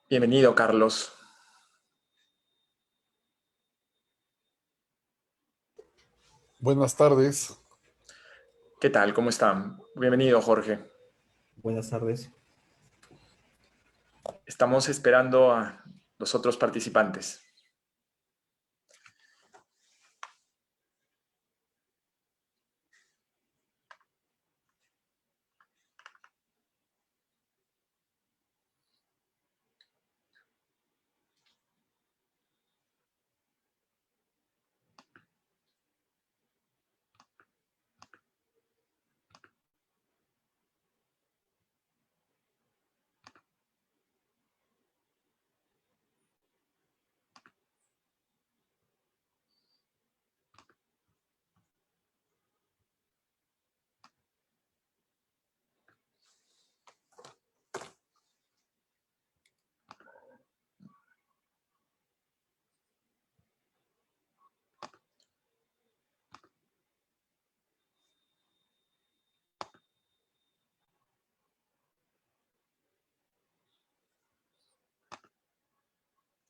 Bienvenido, Carlos. Buenas tardes. ¿Qué tal? ¿Cómo están? Bienvenido, Jorge. Buenas tardes. Estamos esperando a los otros participantes.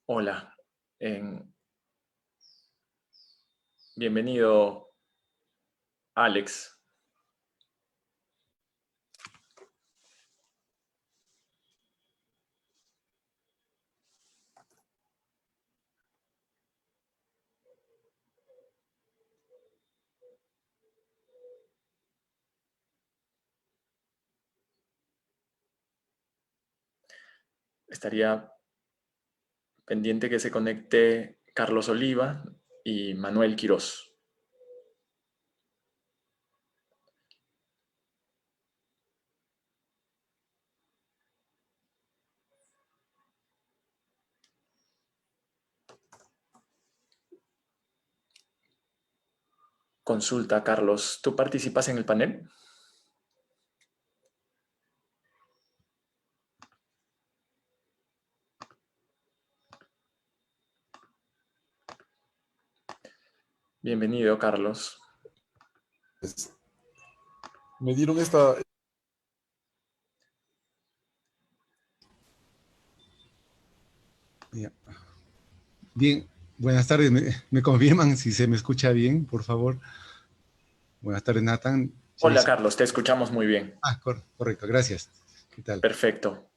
Hola. En- Bienvenido, Alex. Estaría pendiente que se conecte Carlos Oliva y Manuel Quirós. Consulta, Carlos. ¿Tú participas en el panel? Bienvenido, Carlos. Me dieron esta... Ya. Bien, buenas tardes. ¿Me confirman si se me escucha bien, por favor? Buenas tardes, Nathan. Hola, Carlos. Te escuchamos muy bien. Correcto, gracias. ¿Qué tal? Perfecto.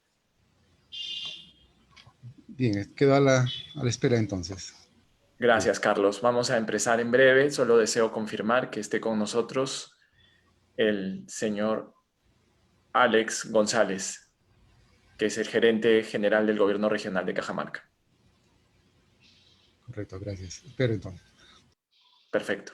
Bien, quedo a la espera entonces. Gracias, Carlos. Vamos a empezar en breve. Solo deseo confirmar que esté con nosotros el señor Alex González, que es el gerente general del Gobierno Regional de Cajamarca. Correcto, gracias. Espero entonces. Perfecto.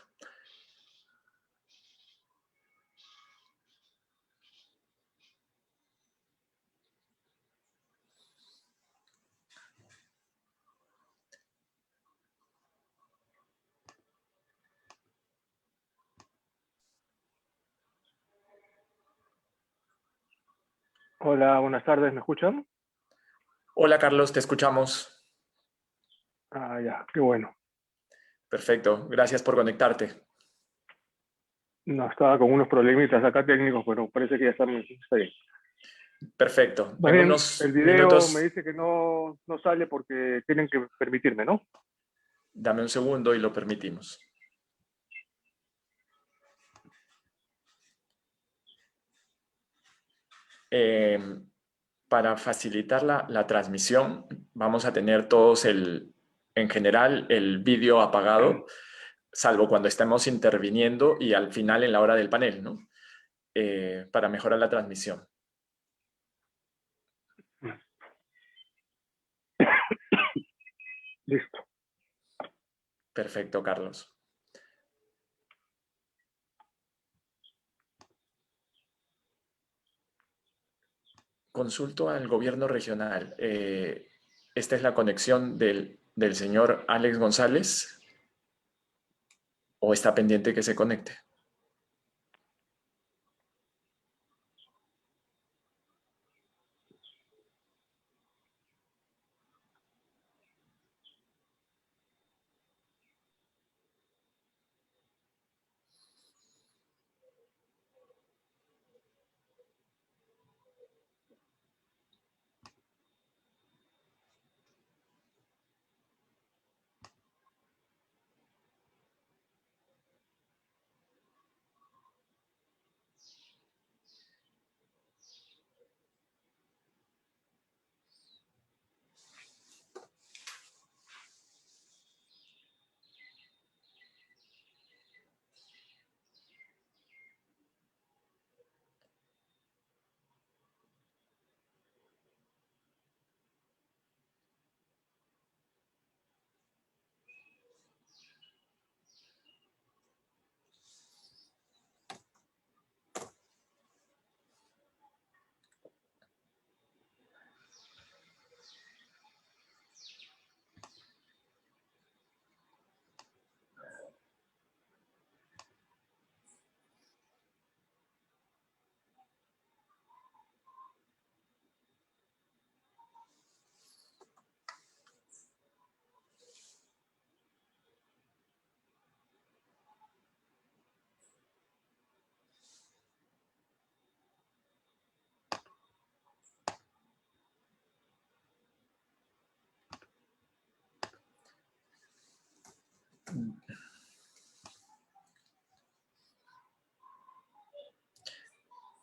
Hola, buenas tardes, ¿me escuchan? Hola, Carlos, te escuchamos. Ah, ya, qué bueno. Perfecto, gracias por conectarte. No, estaba con unos problemitas acá técnicos, pero parece que ya está bien. Perfecto. Más En bien, unos el video me minutos, dice que no sale porque tienen que permitirme, ¿no? dame un segundo y lo permitimos. Eh, para facilitar la transmisión, vamos a tener todos en general el vídeo apagado, salvo cuando estemos interviniendo y al final en la hora del panel, ¿no? Para mejorar la transmisión. Listo. Perfecto, Carlos. Consulto al gobierno regional. ¿Esta es la conexión del señor Alex González? ¿O está pendiente que se conecte?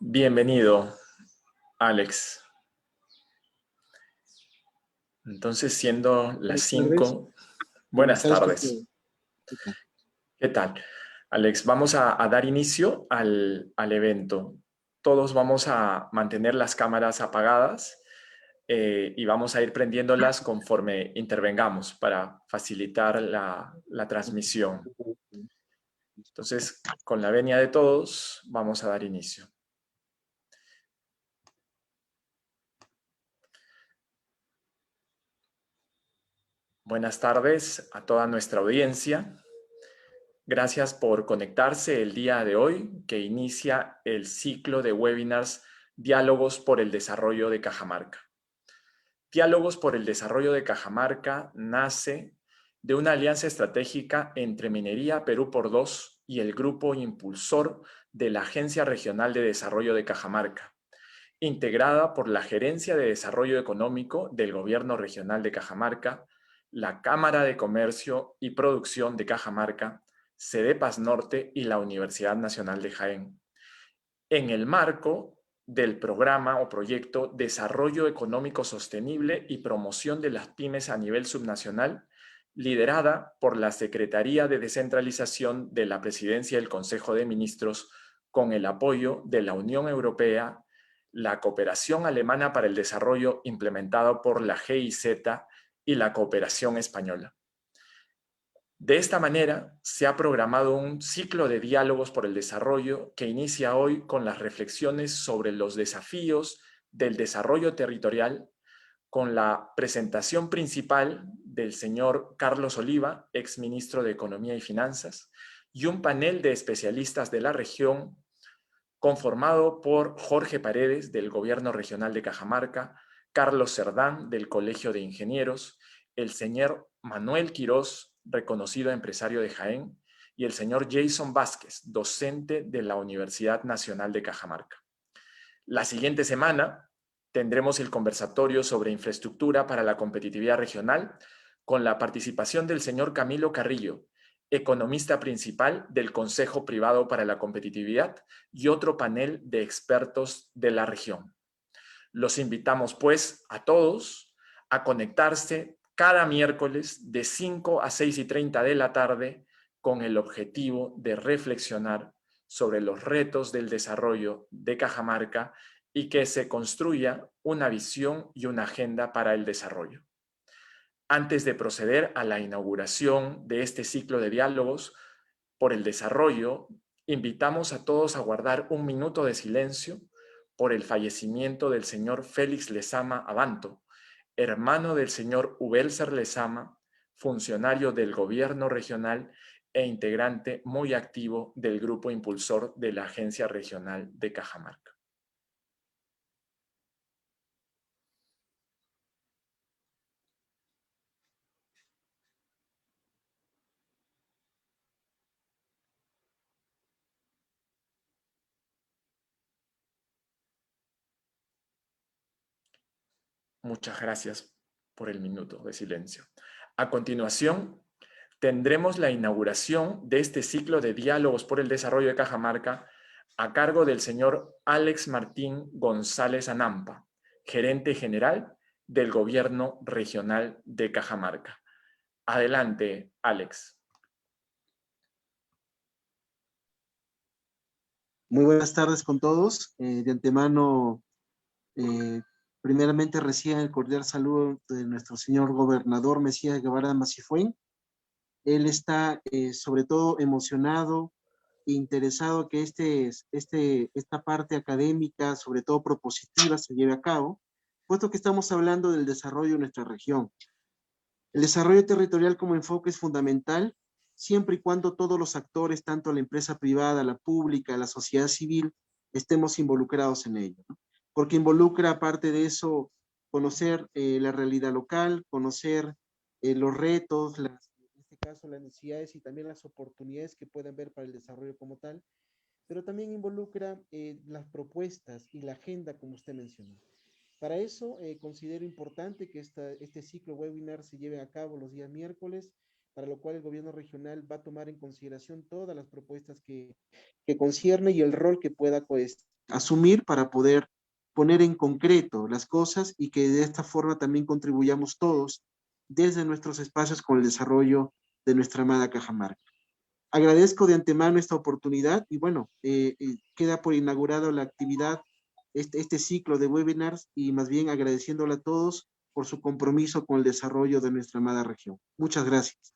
Bienvenido, Alex. Entonces, siendo las Buenas tardes. 5, buenas tardes. ¿Qué tal? ¿Qué tal? Alex, vamos a dar inicio al evento. Todos vamos a mantener las cámaras apagadas y vamos a ir prendiéndolas conforme intervengamos para facilitar la transmisión. Entonces, con la venia de todos, vamos a dar inicio. Buenas tardes a toda nuestra audiencia. Gracias por conectarse el día de hoy, que inicia el ciclo de webinars Diálogos por el Desarrollo de Cajamarca. Diálogos por el Desarrollo de Cajamarca nace de una alianza estratégica entre Minería Perú por Dos y el grupo impulsor de la Agencia Regional de Desarrollo de Cajamarca, integrada por la Gerencia de Desarrollo Económico del Gobierno Regional de Cajamarca, la Cámara de Comercio y Producción de Cajamarca, CEDEPAS Norte y la Universidad Nacional de Jaén, en el marco del programa o proyecto Desarrollo Económico Sostenible y Promoción de las Pymes a nivel subnacional, liderada por la Secretaría de Descentralización de la Presidencia del Consejo de Ministros, con el apoyo de la Unión Europea, la Cooperación Alemana para el Desarrollo implementado por la GIZ y la Cooperación Española. De esta manera, se ha programado un ciclo de diálogos por el desarrollo que inicia hoy con las reflexiones sobre los desafíos del desarrollo territorial, con la presentación principal del señor Carlos Oliva, exministro de Economía y Finanzas, y un panel de especialistas de la región conformado por Jorge Paredes, del Gobierno Regional de Cajamarca, Carlos Cerdán, del Colegio de Ingenieros, el señor Manuel Quirós, reconocido empresario de Jaén, y el señor Jason Vázquez, docente de la Universidad Nacional de Cajamarca. La siguiente semana tendremos el conversatorio sobre infraestructura para la competitividad regional con la participación del señor Camilo Carrillo, economista principal del Consejo Privado para la Competitividad, y otro panel de expertos de la región. Los invitamos, pues, a todos a conectarse cada miércoles de 5 a 6:30 de la tarde con el objetivo de reflexionar sobre los retos del desarrollo de Cajamarca y que se construya una visión y una agenda para el desarrollo. Antes de proceder a la inauguración de este ciclo de diálogos por el desarrollo, invitamos a todos a guardar un minuto de silencio por el fallecimiento del señor Félix Lezama Abanto, hermano del señor Ubelser Lezama, funcionario del gobierno regional e integrante muy activo del grupo impulsor de la Agencia Regional de Cajamarca. Muchas gracias por el minuto de silencio. A continuación, tendremos la inauguración de este ciclo de diálogos por el desarrollo de Cajamarca a cargo del señor Alex Martín González Anampa, gerente general del Gobierno Regional de Cajamarca. Adelante, Alex. Muy buenas tardes con todos. De antemano, primeramente reciban el cordial saludo de nuestro señor gobernador Mesías Guevara Macifuén. Él está sobre todo emocionado e interesado que esta parte académica, sobre todo propositiva, se lleve a cabo, puesto que estamos hablando del desarrollo de nuestra región. El desarrollo territorial como enfoque es fundamental, siempre y cuando todos los actores, tanto la empresa privada, la pública, la sociedad civil, estemos involucrados en ello, ¿no? Porque involucra, aparte de eso, conocer la realidad local, conocer los retos, en este caso las necesidades y también las oportunidades que pueden haber para el desarrollo como tal, pero también involucra las propuestas y la agenda, como usted mencionó. Para eso, considero importante que este ciclo webinar se lleve a cabo los días miércoles para lo cual el gobierno regional va a tomar en consideración todas las propuestas que concierne y el rol que pueda pues, asumir para poder poner en concreto las cosas y que de esta forma también contribuyamos todos desde nuestros espacios con el desarrollo de nuestra amada Cajamarca. Agradezco de antemano esta oportunidad y bueno, queda por inaugurado la actividad, este ciclo de webinars y más bien agradeciéndole a todos por su compromiso con el desarrollo de nuestra amada región. Muchas gracias.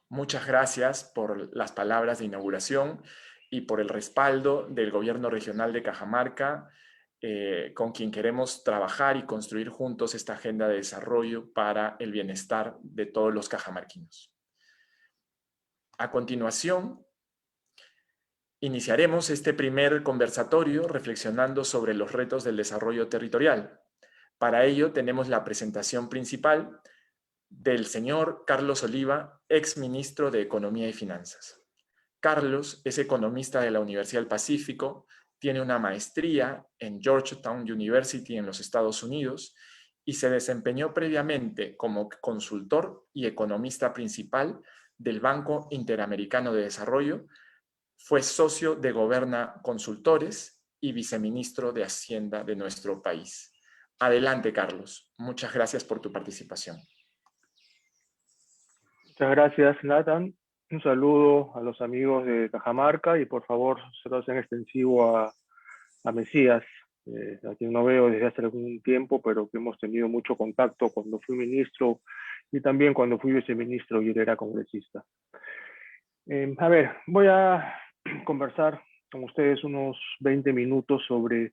Muchas gracias por las palabras de inauguración y por el respaldo del Gobierno Regional de Cajamarca, con quien queremos trabajar y construir juntos esta agenda de desarrollo para el bienestar de todos los cajamarquinos. A continuación, iniciaremos este primer conversatorio reflexionando sobre los retos del desarrollo territorial. Para ello tenemos la presentación principal del señor Carlos Oliva, ex ministro de Economía y Finanzas. Carlos es economista de la Universidad del Pacífico, tiene una maestría en Georgetown University en los Estados Unidos y se desempeñó previamente como consultor y economista principal del Banco Interamericano de Desarrollo. Fue socio de Goberna Consultores y viceministro de Hacienda de nuestro país. Adelante, Carlos. Muchas gracias por tu participación. Muchas gracias, Nathan. Un saludo a los amigos de Cajamarca y por favor se lo hacen extensivo a Mesías, a quien no veo desde hace algún tiempo, pero que hemos tenido mucho contacto cuando fui ministro y también cuando fui viceministro y él era congresista. A ver, voy a conversar con ustedes unos 20 minutos sobre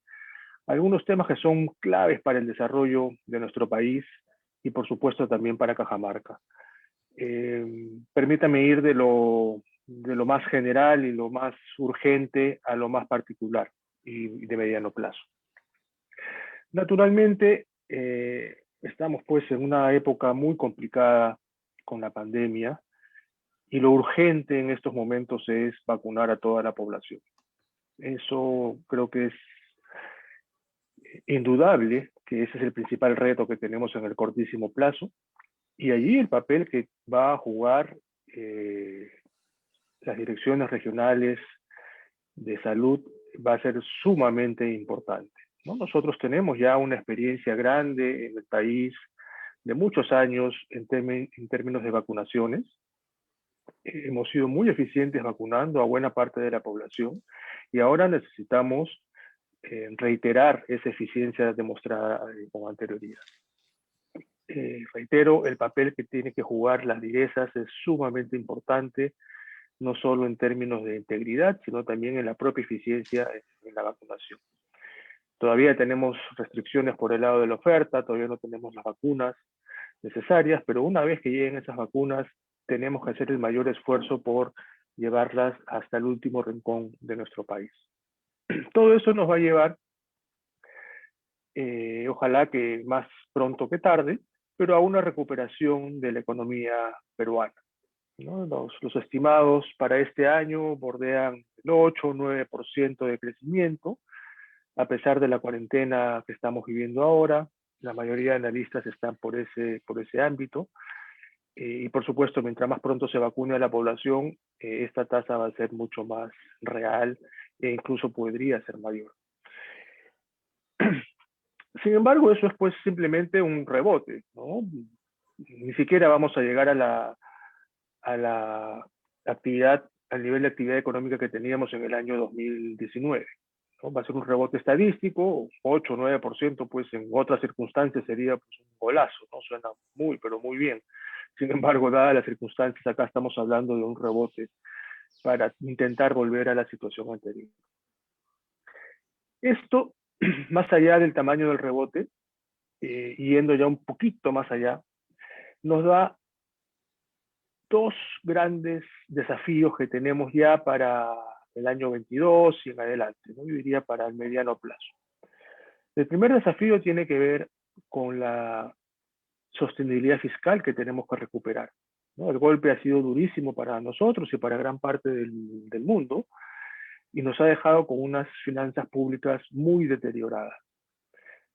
algunos temas que son claves para el desarrollo de nuestro país y por supuesto también para Cajamarca. Permítame ir de lo más general y lo más urgente a lo más particular y de mediano plazo. Naturalmente, estamos pues en una época muy complicada con la pandemia y lo urgente en estos momentos es vacunar a toda la población. Eso creo que es indudable que ese es el principal reto que tenemos en el cortísimo plazo. Y allí el papel que va a jugar las direcciones regionales de salud va a ser sumamente importante, ¿no? Nosotros tenemos ya una experiencia grande en el país de muchos años en términos de vacunaciones. Hemos sido muy eficientes vacunando a buena parte de la población y ahora necesitamos reiterar esa eficiencia demostrada con anterioridad. Reitero, el papel que tienen que jugar las DIRESAs es sumamente importante, no solo en términos de integridad, sino también en la propia eficiencia en la vacunación. Todavía tenemos restricciones por el lado de la oferta, todavía no tenemos las vacunas necesarias, pero una vez que lleguen esas vacunas, tenemos que hacer el mayor esfuerzo por llevarlas hasta el último rincón de nuestro país. Todo eso nos va a llevar, ojalá que más pronto que tarde, pero a una recuperación de la economía peruana, ¿no? Los estimados para este año bordean el 8 o 9% de crecimiento, a pesar de la cuarentena que estamos viviendo ahora. La mayoría de analistas están por ese ámbito. Y por supuesto, mientras más pronto se vacune a la población, esta tasa va a ser mucho más real e incluso podría ser mayor. Sin embargo, eso es pues simplemente un rebote, ¿no? Ni siquiera vamos a llegar a la actividad, al nivel de actividad económica que teníamos en el año 2019. ¿No? Va a ser un rebote estadístico, 8 o 9%, pues en otras circunstancias sería pues, un golazo, ¿no? Suena muy, pero muy bien. Sin embargo, dadas las circunstancias, acá estamos hablando de un rebote para intentar volver a la situación anterior. Esto, más allá del tamaño del rebote, yendo ya un poquito más allá, nos da dos grandes desafíos que tenemos ya para el año 22 y en adelante, ¿no? Yo diría para el mediano plazo. El primer desafío tiene que ver con la sostenibilidad fiscal que tenemos que recuperar, ¿no? El golpe ha sido durísimo para nosotros y para gran parte del mundo y nos ha dejado con unas finanzas públicas muy deterioradas.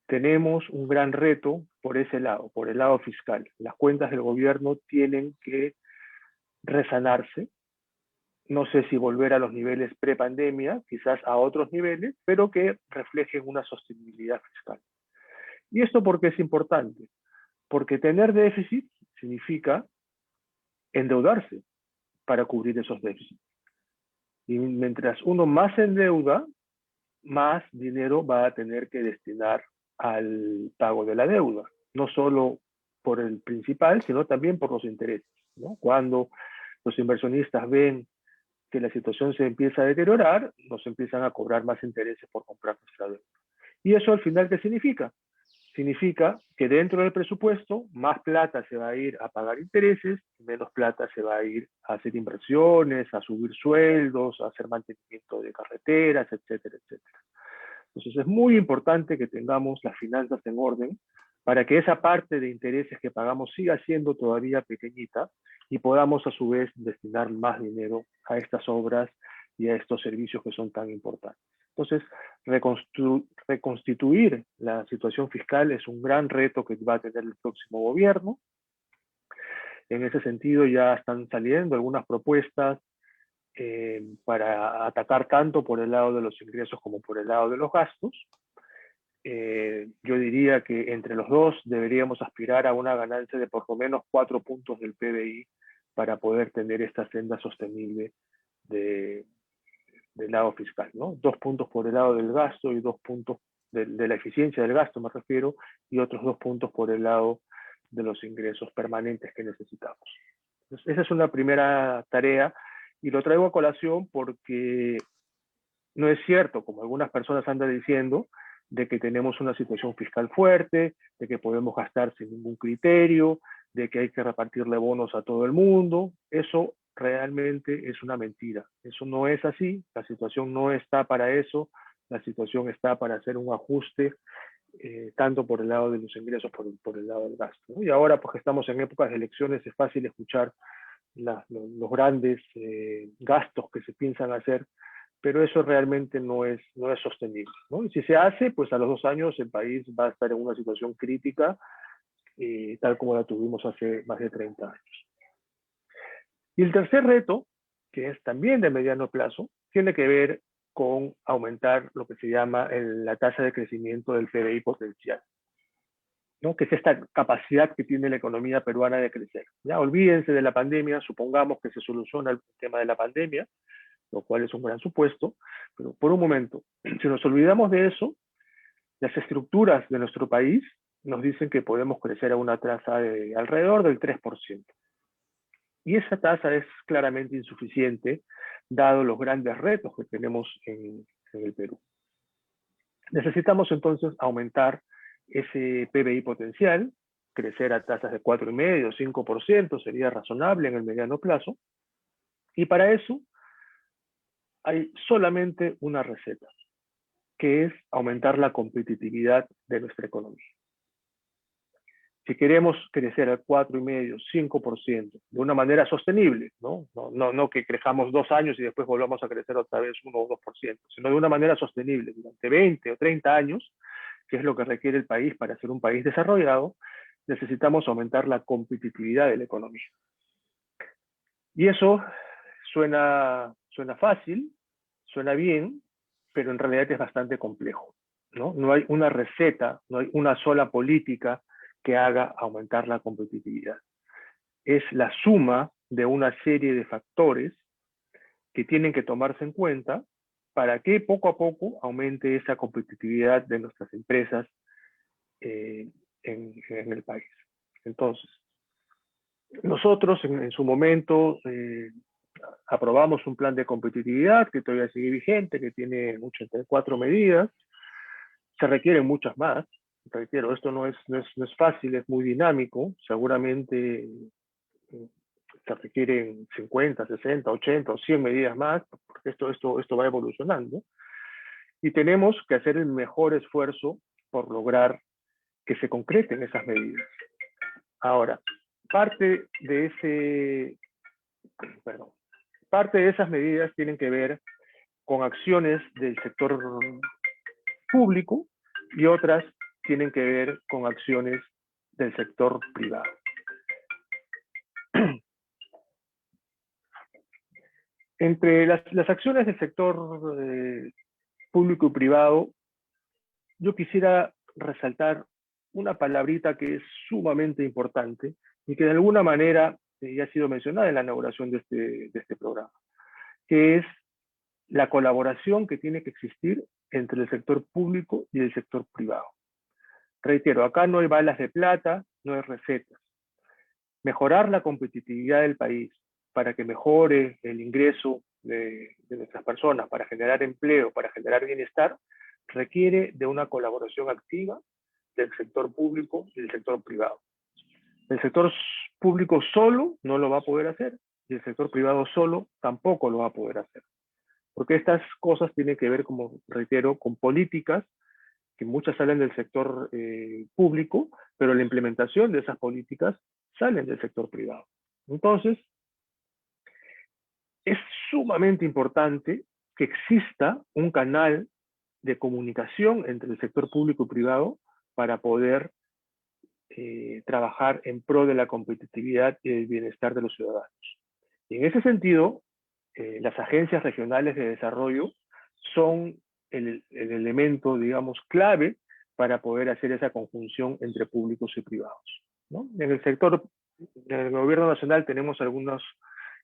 Tenemos un gran reto por ese lado, por el lado fiscal. Las cuentas del gobierno tienen que resanarse. No sé si volver a los niveles prepandemia, quizás a otros niveles, pero que reflejen una sostenibilidad fiscal. ¿Y esto por qué es importante? Porque tener déficit significa endeudarse para cubrir esos déficits. Y mientras uno más se endeuda, más dinero va a tener que destinar al pago de la deuda, no solo por el principal, sino también por los intereses, ¿no? Cuando los inversionistas ven que la situación se empieza a deteriorar, nos empiezan a cobrar más intereses por comprar nuestra deuda. ¿Y eso al final qué significa? Significa que dentro del presupuesto más plata se va a ir a pagar intereses, menos plata se va a ir a hacer inversiones, a subir sueldos, a hacer mantenimiento de carreteras, etcétera, etcétera. Entonces es muy importante que tengamos las finanzas en orden para que esa parte de intereses que pagamos siga siendo todavía pequeñita y podamos a su vez destinar más dinero a estas obras y a estos servicios que son tan importantes. Entonces, reconstituir la situación fiscal es un gran reto que va a tener el próximo gobierno. En ese sentido ya están saliendo algunas propuestas para atacar tanto por el lado de los ingresos como por el lado de los gastos. Yo diría que entre los dos deberíamos aspirar a una ganancia de por lo menos 4 puntos del PBI para poder tener esta senda sostenible del lado fiscal, ¿no? 2 puntos por el lado del gasto y 2 puntos de la eficiencia del gasto, me refiero, y otros 2 puntos por el lado de los ingresos permanentes que necesitamos. Entonces, esa es una primera tarea y lo traigo a colación porque no es cierto, como algunas personas andan diciendo, de que tenemos una situación fiscal fuerte, de que podemos gastar sin ningún criterio, de que hay que repartirle bonos a todo el mundo. Eso realmente es una mentira. Eso no es así, la situación no está para eso, la situación está para hacer un ajuste tanto por el lado de los ingresos como por el lado del gasto, ¿no? Y ahora, pues que estamos en épocas de elecciones, es fácil escuchar los grandes gastos que se piensan hacer, pero eso realmente no es sostenible, ¿no? Y si se hace, pues a los 2 años el país va a estar en una situación crítica, tal como la tuvimos hace más de 30 años. Y el tercer reto, que es también de mediano plazo, tiene que ver con aumentar lo que se llama la tasa de crecimiento del PBI potencial, ¿no? Que es esta capacidad que tiene la economía peruana de crecer. Ya olvídense de la pandemia, supongamos que se soluciona el tema de la pandemia, lo cual es un gran supuesto, pero por un momento, si nos olvidamos de eso, las estructuras de nuestro país nos dicen que podemos crecer a una tasa de alrededor del 3%. Y esa tasa es claramente insuficiente, dado los grandes retos que tenemos en el Perú. Necesitamos entonces aumentar ese PBI potencial, crecer a tasas de 4,5%, 5% sería razonable en el mediano plazo, y para eso hay solamente una receta, que es aumentar la competitividad de nuestra economía. Si queremos crecer al 4,5%, 5% de una manera sostenible, no que crezcamos 2 años y después volvamos a crecer otra vez 1 o 2%, sino de una manera sostenible durante 20 o 30 años, que es lo que requiere el país para ser un país desarrollado, necesitamos aumentar la competitividad de la economía. Y eso suena fácil, suena bien, pero en realidad es bastante complejo, ¿no? No hay una receta, no hay una sola política que haga aumentar la competitividad. Es la suma de una serie de factores que tienen que tomarse en cuenta para que poco a poco aumente esa competitividad de nuestras empresas en el país. Entonces, nosotros en su momento aprobamos un plan de competitividad que todavía sigue vigente, que tiene 84 medidas. Se requieren muchas más. Reitero, esto no es fácil, es muy dinámico. Seguramente se requieren 50, 60, 80 o 100 medidas más, porque esto va evolucionando. Y tenemos que hacer el mejor esfuerzo por lograr que se concreten esas medidas. Ahora, parte de esas medidas tienen que ver con acciones del sector público y otras tienen que ver con acciones del sector privado. Entre las acciones del sector público y privado, yo quisiera resaltar una palabrita que es sumamente importante y que de alguna manera ya ha sido mencionada en la inauguración de este programa, que es la colaboración que tiene que existir entre el sector público y el sector privado. Reitero, acá no hay balas de plata, no hay recetas. Mejorar la competitividad del país para que mejore el ingreso de nuestras personas, para generar empleo, para generar bienestar, requiere de una colaboración activa del sector público y del sector privado. El sector público solo no lo va a poder hacer y el sector privado solo tampoco lo va a poder hacer. Porque estas cosas tienen que ver, como reitero, con políticas que muchas salen del sector público, pero la implementación de esas políticas salen del sector privado. Entonces, es sumamente importante que exista un canal de comunicación entre el sector público y privado para poder trabajar en pro de la competitividad y el bienestar de los ciudadanos. Y en ese sentido, las agencias regionales de desarrollo son el elemento, digamos, clave para poder hacer esa conjunción entre públicos y privados, ¿no? En el gobierno nacional tenemos algunos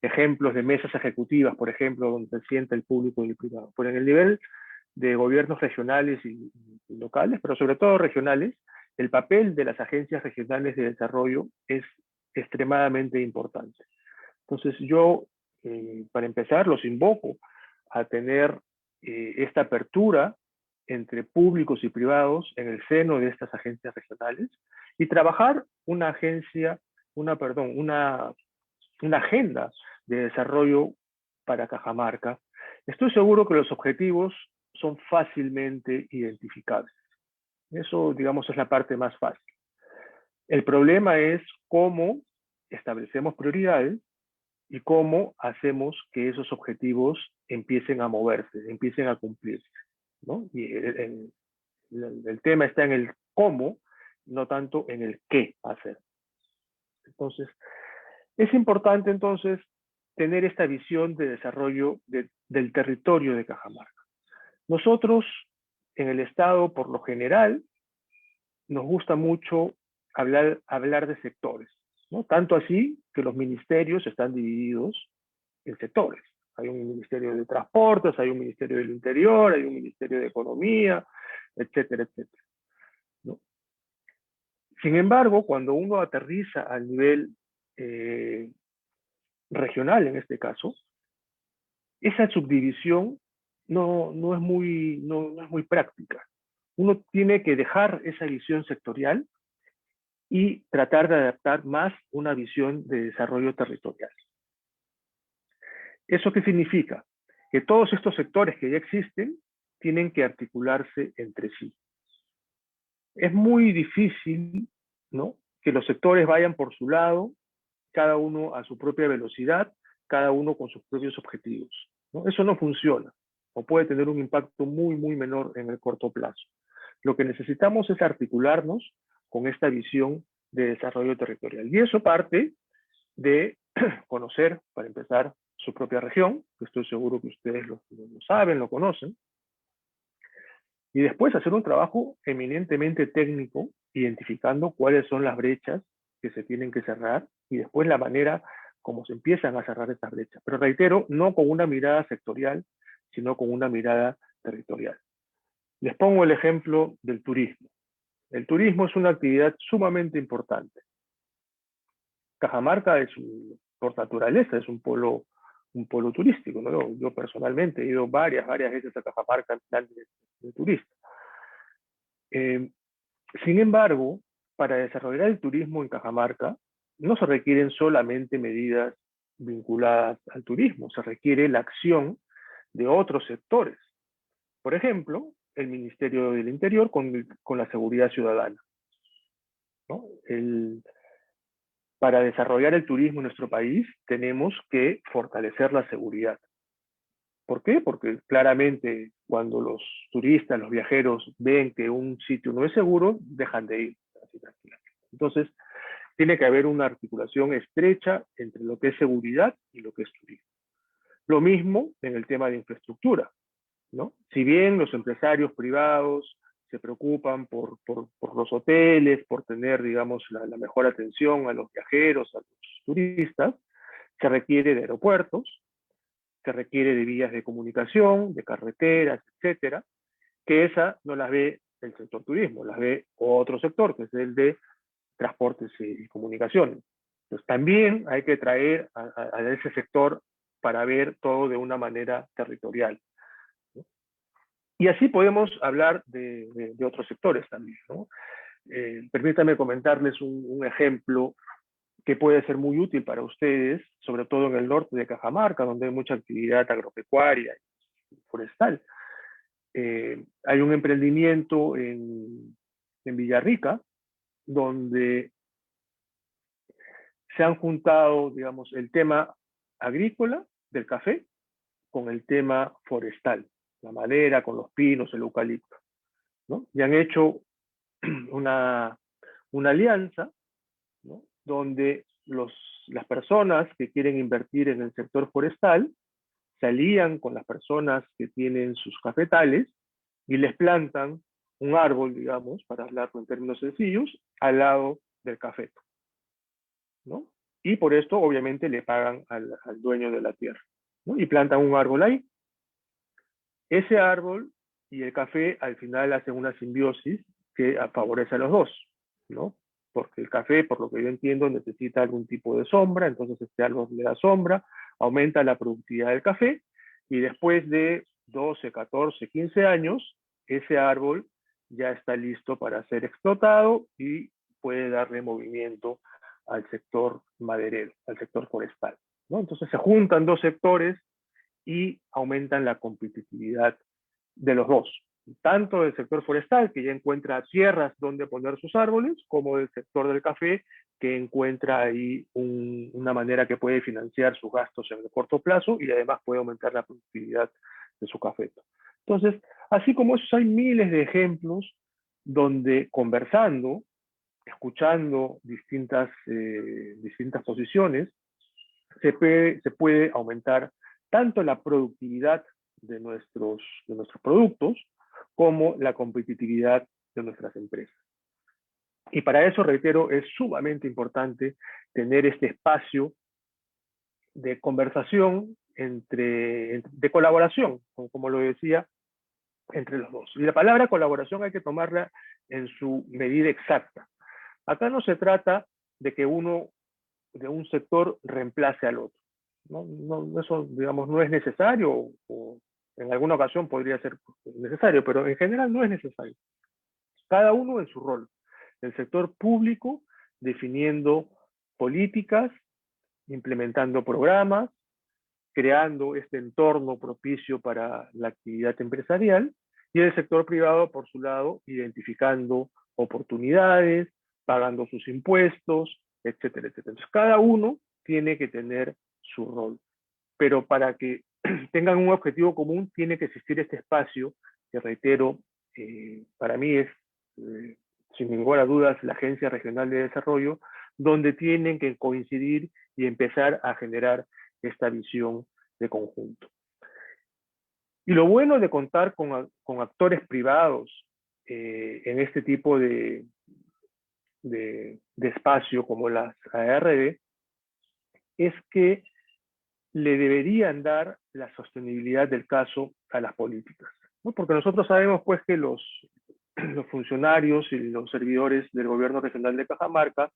ejemplos de mesas ejecutivas, por ejemplo, donde se sienta el público y el privado. Pero en el nivel de gobiernos regionales y locales, pero sobre todo regionales, el papel de las agencias regionales de desarrollo es extremadamente importante. Entonces yo, para empezar, los invoco a tener esta apertura entre públicos y privados en el seno de estas agencias regionales y trabajar una agenda de desarrollo para Cajamarca. Estoy seguro que los objetivos son fácilmente identificables. Eso, digamos, es la parte más fácil. El problema es cómo establecemos prioridades y cómo hacemos que esos objetivos empiecen a moverse, empiecen a cumplirse, ¿no? Y el tema está en el cómo, no tanto en el qué hacer. Entonces, es importante entonces tener esta visión de desarrollo del territorio de Cajamarca. Nosotros, en el Estado, por lo general, nos gusta mucho hablar de sectores, ¿no? Tanto así que los ministerios están divididos en sectores. Hay un ministerio de transportes, hay un ministerio del interior, hay un ministerio de economía, etcétera, etcétera, ¿no? Sin embargo, cuando uno aterriza al nivel regional, en este caso, esa subdivisión no es muy práctica. Uno tiene que dejar esa visión sectorial y tratar de adaptar más una visión de desarrollo territorial. ¿Eso qué significa? Que todos estos sectores que ya existen tienen que articularse entre sí. Es muy difícil, ¿no?, que los sectores vayan por su lado, cada uno a su propia velocidad, cada uno con sus propios objetivos, ¿no? Eso no funciona, o puede tener un impacto muy menor en el corto plazo. Lo que necesitamos es articularnos con esta visión de desarrollo territorial. Y eso parte de conocer, para empezar, su propia región, que estoy seguro que ustedes lo saben, lo conocen, y después hacer un trabajo eminentemente técnico, identificando cuáles son las brechas que se tienen que cerrar, y después la manera como se empiezan a cerrar estas brechas. Pero reitero, no con una mirada sectorial, sino con una mirada territorial. Les pongo el ejemplo del turismo. El turismo es una actividad sumamente importante. Cajamarca por naturaleza es un polo turístico, ¿no? Yo personalmente he ido varias veces a Cajamarca en plan de turista. Sin embargo, para desarrollar el turismo en Cajamarca, no se requieren solamente medidas vinculadas al turismo, se requiere la acción de otros sectores. Por ejemplo, el Ministerio del Interior con la seguridad ciudadana, ¿no? Para desarrollar el turismo en nuestro país tenemos que fortalecer la seguridad. ¿Por qué? Porque claramente cuando los turistas, los viajeros ven que un sitio no es seguro, dejan de ir. Así tranquilamente. Entonces, tiene que haber una articulación estrecha entre lo que es seguridad y lo que es turismo. Lo mismo en el tema de infraestructura, ¿no? Si bien los empresarios privados se preocupan por los hoteles, por tener, digamos, la mejor atención a los viajeros, a los turistas, se requiere de aeropuertos, se requiere de vías de comunicación, de carreteras, etcétera, que esa no las ve el sector turismo, las ve otro sector, que es el de transportes y comunicaciones. Entonces también hay que traer a ese sector para ver todo de una manera territorial, ¿no? Y así podemos hablar de otros sectores también, ¿no? Permítanme comentarles un ejemplo que puede ser muy útil para ustedes, sobre todo en el norte de Cajamarca, donde hay mucha actividad agropecuaria y forestal. Hay un emprendimiento en Villarrica, donde se han juntado, digamos, el tema agrícola del café con el tema forestal, la madera, con los pinos, el eucalipto, ¿no? Y han hecho una alianza, ¿no? Donde las personas que quieren invertir en el sector forestal se alían con las personas que tienen sus cafetales y les plantan un árbol, digamos, para hablarlo en términos sencillos, al lado del cafeto, ¿no? Y por esto, obviamente, le pagan al dueño de la tierra, ¿no? Y plantan un árbol ahí. Ese árbol y el café al final hacen una simbiosis que favorece a los dos, ¿no? Porque el café, por lo que yo entiendo, necesita algún tipo de sombra, entonces este árbol le da sombra, aumenta la productividad del café, y después de 12, 14, 15 años, ese árbol ya está listo para ser explotado y puede darle movimiento al sector maderero, al sector forestal, ¿no? Entonces se juntan dos sectores y aumentan la competitividad de los dos, tanto del sector forestal, que ya encuentra tierras donde poner sus árboles, como del sector del café, que encuentra ahí una manera que puede financiar sus gastos en el corto plazo y además puede aumentar la productividad de su cafeto. Entonces, así como esos, hay miles de ejemplos donde conversando, escuchando distintas posiciones, se puede aumentar tanto la productividad de nuestros productos como la competitividad de nuestras empresas. Y para eso, reitero, es sumamente importante tener este espacio de conversación, de colaboración, como lo decía, entre los dos. Y la palabra colaboración hay que tomarla en su medida exacta. Acá no se trata de que uno de un sector reemplace al otro. Eso, digamos, no es necesario, o en alguna ocasión podría ser necesario, pero en general no es necesario. Cada uno en su rol. El sector público definiendo políticas, implementando programas, creando este entorno propicio para la actividad empresarial, y el sector privado, por su lado, identificando oportunidades, pagando sus impuestos, etcétera, etcétera. Entonces, cada uno tiene que tener su rol. Pero para que tengan un objetivo común, tiene que existir este espacio, que reitero, para mí es, sin ninguna duda, la Agencia Regional de Desarrollo, donde tienen que coincidir y empezar a generar esta visión de conjunto. Y lo bueno de contar con actores privados en este tipo de espacio como las ARD es que le deberían dar la sostenibilidad del caso a las políticas, ¿no? Porque nosotros sabemos pues que los funcionarios y los servidores del gobierno regional de Cajamarca,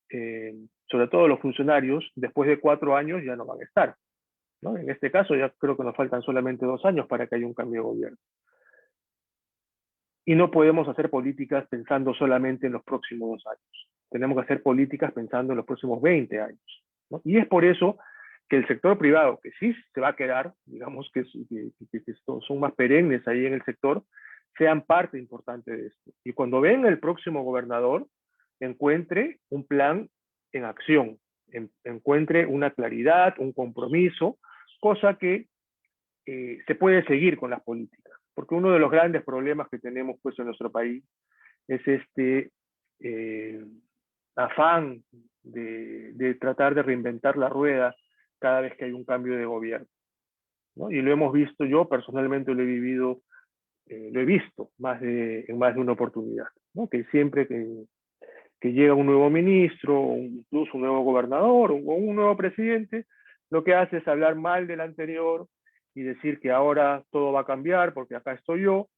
sobre todo los funcionarios, después de 4 años ya no van a estar, ¿no? En este caso ya creo que nos faltan solamente 2 años para que haya un cambio de gobierno. Y no podemos hacer políticas pensando solamente en los próximos 2 años. Tenemos que hacer políticas pensando en los próximos 20 años, ¿no? Y es por eso que el sector privado, que sí se va a quedar, digamos que son más perennes ahí en el sector, sean parte importante de esto. Y cuando venga el próximo gobernador, encuentre un plan en acción, encuentre una claridad, un compromiso, cosa que se puede seguir con las políticas. Porque uno de los grandes problemas que tenemos pues en nuestro país es este afán de tratar de reinventar la rueda cada vez que hay un cambio de gobierno, ¿no? Y lo hemos visto, yo personalmente lo he vivido, lo he visto en más de una oportunidad, ¿no? Que siempre que llega un nuevo ministro, o incluso un nuevo gobernador o un nuevo presidente, lo que hace es hablar mal del anterior y decir que ahora todo va a cambiar porque acá estoy yo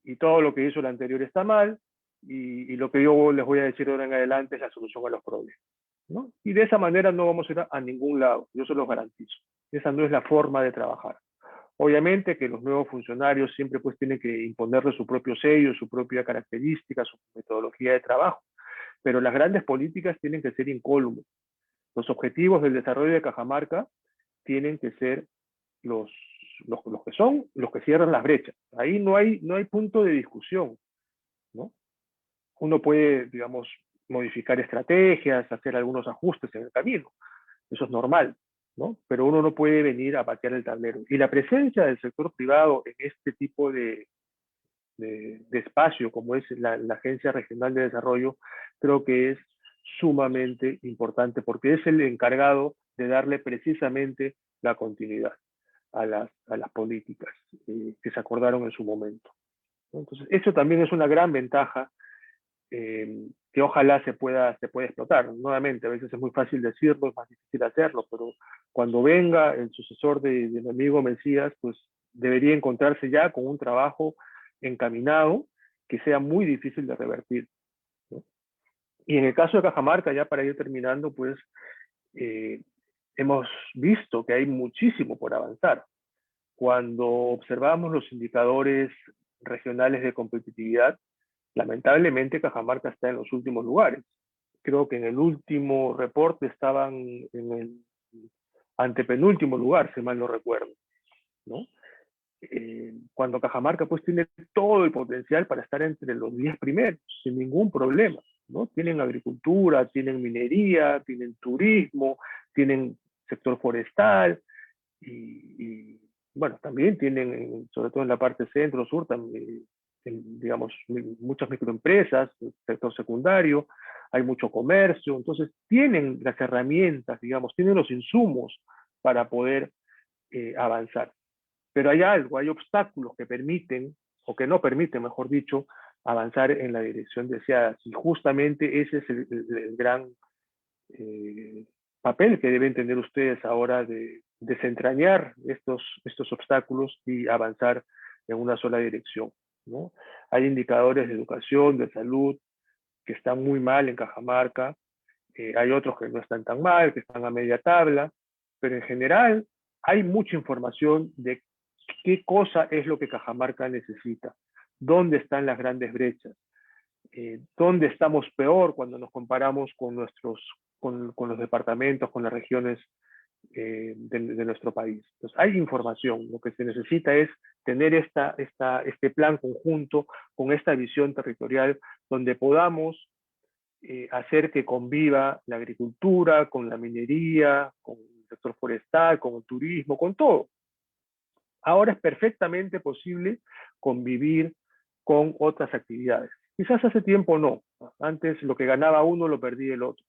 y todo lo que hizo el anterior está mal y lo que yo les voy a decir de ahora en adelante es la solución a los problemas, ¿no? Y de esa manera no vamos a ir a ningún lado, yo se los garantizo. Esa no es la forma de trabajar. Obviamente que los nuevos funcionarios siempre pues tienen que imponerle su propio sello, su propia característica, su metodología de trabajo, pero las grandes políticas tienen que ser incólumes. Los objetivos del desarrollo de Cajamarca tienen que ser los que son, los que cierran las brechas. Ahí no hay punto de discusión, ¿no? Uno puede, digamos, modificar estrategias, hacer algunos ajustes en el camino. Eso es normal, ¿no? Pero uno no puede venir a patear el tablero. Y la presencia del sector privado en este tipo de espacio, como es la Agencia Regional de Desarrollo, creo que es sumamente importante, porque es el encargado de darle precisamente la continuidad a las políticas que se acordaron en su momento, ¿no? Entonces, eso también es una gran ventaja que ojalá se pueda explotar. Nuevamente, a veces es muy fácil decirlo, es más difícil hacerlo, pero cuando venga el sucesor de mi amigo Mesías, pues debería encontrarse ya con un trabajo encaminado que sea muy difícil de revertir, ¿no? Y en el caso de Cajamarca, ya para ir terminando, pues hemos visto que hay muchísimo por avanzar. Cuando observamos los indicadores regionales de competitividad, lamentablemente Cajamarca está en los últimos lugares. Creo que en el último reporte estaban en el antepenúltimo lugar, si mal no recuerdo, ¿no? Cuando Cajamarca pues tiene todo el potencial para estar entre los 10 primeros, sin ningún problema, ¿no? Tienen agricultura, tienen minería, tienen turismo, tienen sector forestal y bueno, también tienen, sobre todo en la parte centro-sur, también, digamos, muchas microempresas, sector secundario, hay mucho comercio, entonces tienen las herramientas, digamos, tienen los insumos para poder avanzar. Pero hay algo, hay obstáculos que permiten, o que no permiten, mejor dicho, avanzar en la dirección deseada. Y justamente ese es el gran papel que deben tener ustedes ahora de desentrañar estos obstáculos y avanzar en una sola dirección, ¿no? Hay indicadores de educación, de salud, que están muy mal en Cajamarca, hay otros que no están tan mal, que están a media tabla, pero en general hay mucha información de qué cosa es lo que Cajamarca necesita, dónde están las grandes brechas, dónde estamos peor cuando nos comparamos con los departamentos, con las regiones de nuestro país. Entonces, hay información, lo que se necesita es tener este plan conjunto con esta visión territorial donde podamos hacer que conviva la agricultura con la minería, con el sector forestal, con el turismo, con todo. Ahora es perfectamente posible convivir con otras actividades. Quizás hace tiempo no. Antes lo que ganaba uno lo perdía el otro.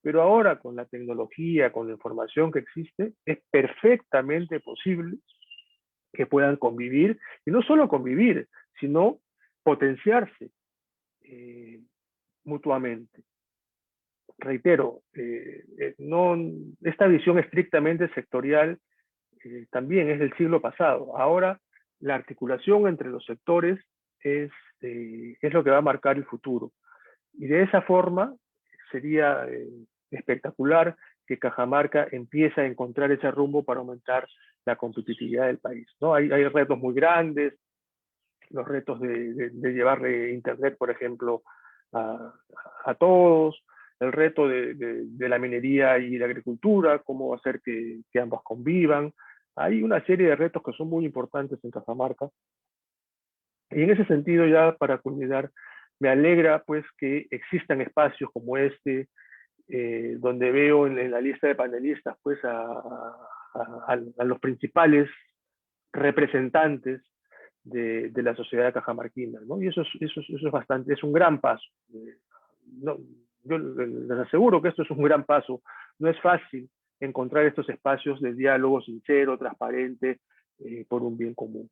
Pero ahora con la tecnología, con la información que existe, es perfectamente posible que puedan convivir, y no solo convivir, sino potenciarse mutuamente. Reitero, esta visión estrictamente sectorial también es del siglo pasado. Ahora la articulación entre los sectores es lo que va a marcar el futuro. Y de esa forma sería espectacular que Cajamarca empiece a encontrar ese rumbo para aumentar la competitividad del país, ¿no? Hay retos muy grandes, los retos de llevarle internet, por ejemplo, a todos, el reto de la minería y la agricultura, cómo hacer que ambos convivan. Hay una serie de retos que son muy importantes en Cajamarca. Y en ese sentido, ya para culminar, me alegra pues que existan espacios como este, donde veo en la lista de panelistas pues a los principales representantes de la sociedad cajamarquina, ¿no? Y eso es bastante, es un gran paso. yo les aseguro que esto es un gran paso. No es fácil encontrar estos espacios de diálogo sincero, transparente, por un bien común.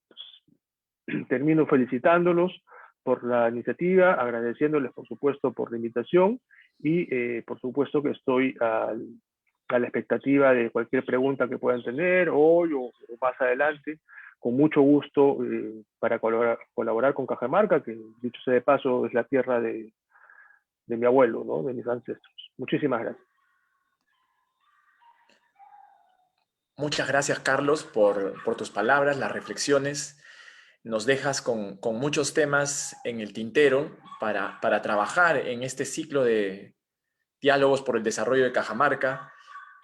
Termino felicitándolos por la iniciativa, agradeciéndoles, por supuesto, por la invitación y, por supuesto, que estoy a la expectativa de cualquier pregunta que puedan tener hoy o más adelante. Con mucho gusto para colaborar con Cajamarca, que dicho sea de paso es la tierra de mi abuelo, ¿no? De mis ancestros. Muchísimas gracias. Muchas gracias, Carlos, por tus palabras, las reflexiones. Nos dejas con muchos temas en el tintero para trabajar en este ciclo de diálogos por el desarrollo de Cajamarca,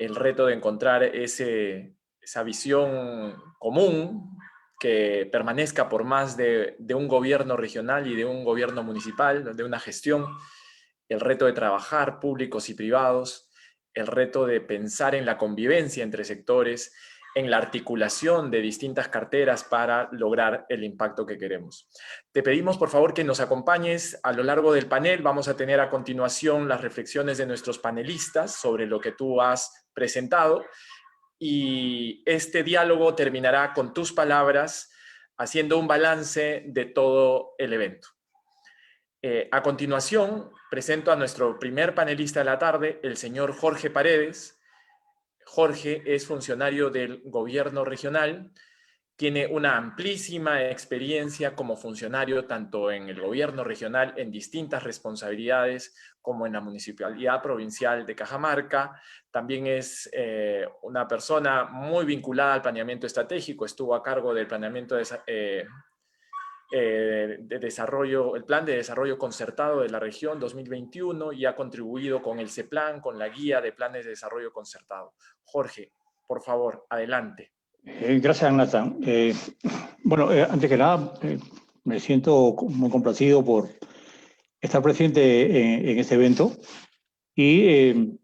el reto de encontrar esa visión común que permanezca por más de un gobierno regional y de un gobierno municipal, de una gestión, el reto de trabajar públicos y privados, el reto de pensar en la convivencia entre sectores, en la articulación de distintas carteras para lograr el impacto que queremos. Te pedimos, por favor, que nos acompañes a lo largo del panel. Vamos a tener a continuación las reflexiones de nuestros panelistas sobre lo que tú has presentado y este diálogo terminará con tus palabras haciendo un balance de todo el evento. A continuación, presento a nuestro primer panelista de la tarde, el señor Jorge Paredes. Jorge es funcionario del gobierno regional, tiene una amplísima experiencia como funcionario tanto en el gobierno regional en distintas responsabilidades como en la Municipalidad Provincial de Cajamarca. También es una persona muy vinculada al planeamiento estratégico, estuvo a cargo del planeamiento de desarrollo, el Plan de Desarrollo Concertado de la región 2021 y ha contribuido con el CEPLAN, con la Guía de Planes de Desarrollo Concertado. Jorge, por favor, adelante. Gracias, Nathan. Antes que nada, me siento muy complacido por estar presente en este evento y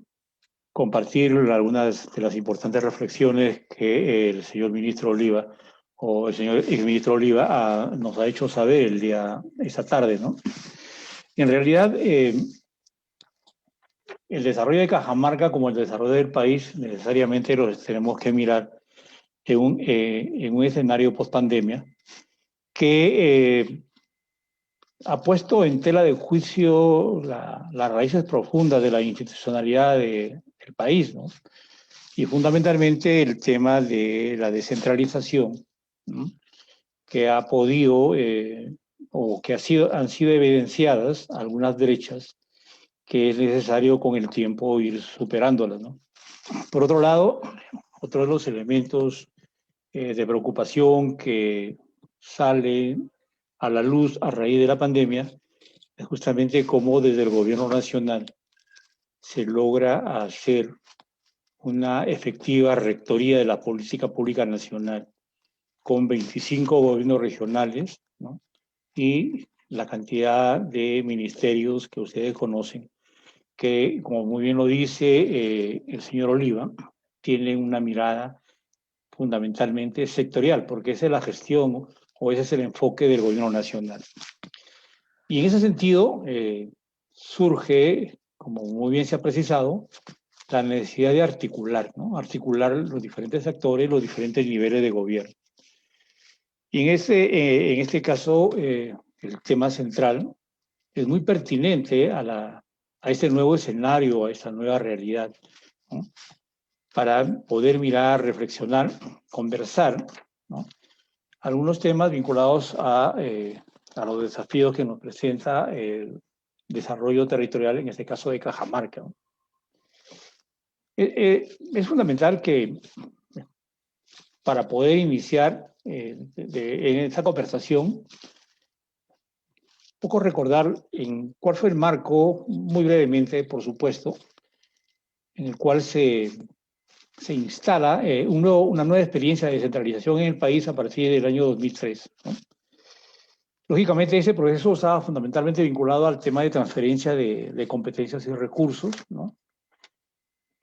compartir algunas de las importantes reflexiones que el señor ministro Oliva o el señor exministro Oliva nos ha hecho saber esta tarde, ¿no? En realidad, el desarrollo de Cajamarca como el desarrollo del país necesariamente lo tenemos que mirar en un escenario post-pandemia que ha puesto en tela de juicio las raíces profundas de la institucionalidad del país, ¿no? Y fundamentalmente el tema de la descentralización, ¿no? Que ha podido o que han sido evidenciadas algunas brechas que es necesario con el tiempo ir superándolas, ¿no? Por otro lado, otro de los elementos de preocupación que sale a la luz a raíz de la pandemia es justamente cómo desde el gobierno nacional se logra hacer una efectiva rectoría de la política pública nacional con 25 gobiernos regionales, ¿no? Y la cantidad de ministerios que ustedes conocen, que, como muy bien lo dice el señor Oliva, tienen una mirada fundamentalmente sectorial, porque esa es la gestión o ese es el enfoque del gobierno nacional. Y en ese sentido surge, como muy bien se ha precisado, la necesidad de articular, ¿no? Articular los diferentes actores, los diferentes niveles de gobierno. Y en este caso, el tema central es muy pertinente a este nuevo escenario, a esta nueva realidad, ¿no? Para poder mirar, reflexionar, conversar, ¿no? Algunos temas vinculados a los desafíos que nos presenta el desarrollo territorial, en este caso de Cajamarca, ¿no? Es fundamental que para poder iniciar en esta conversación, un poco recordar cuál fue el marco, muy brevemente, por supuesto, en el cual se instala una nueva experiencia de descentralización en el país a partir del año 2003, ¿no? Lógicamente, ese proceso estaba fundamentalmente vinculado al tema de transferencia de competencias y recursos, ¿no?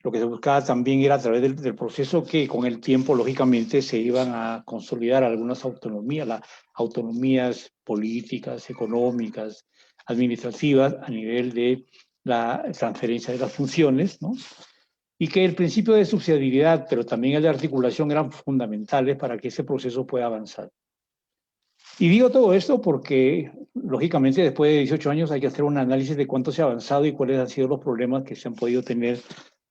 Lo que se buscaba también era a través del proceso que con el tiempo, lógicamente, se iban a consolidar algunas autonomías, las autonomías políticas, económicas, administrativas, a nivel de la transferencia de las funciones, ¿no? Y que el principio de subsidiariedad, pero también el de articulación eran fundamentales para que ese proceso pueda avanzar. Y digo todo esto porque, lógicamente, después de 18 años hay que hacer un análisis de cuánto se ha avanzado y cuáles han sido los problemas que se han podido tener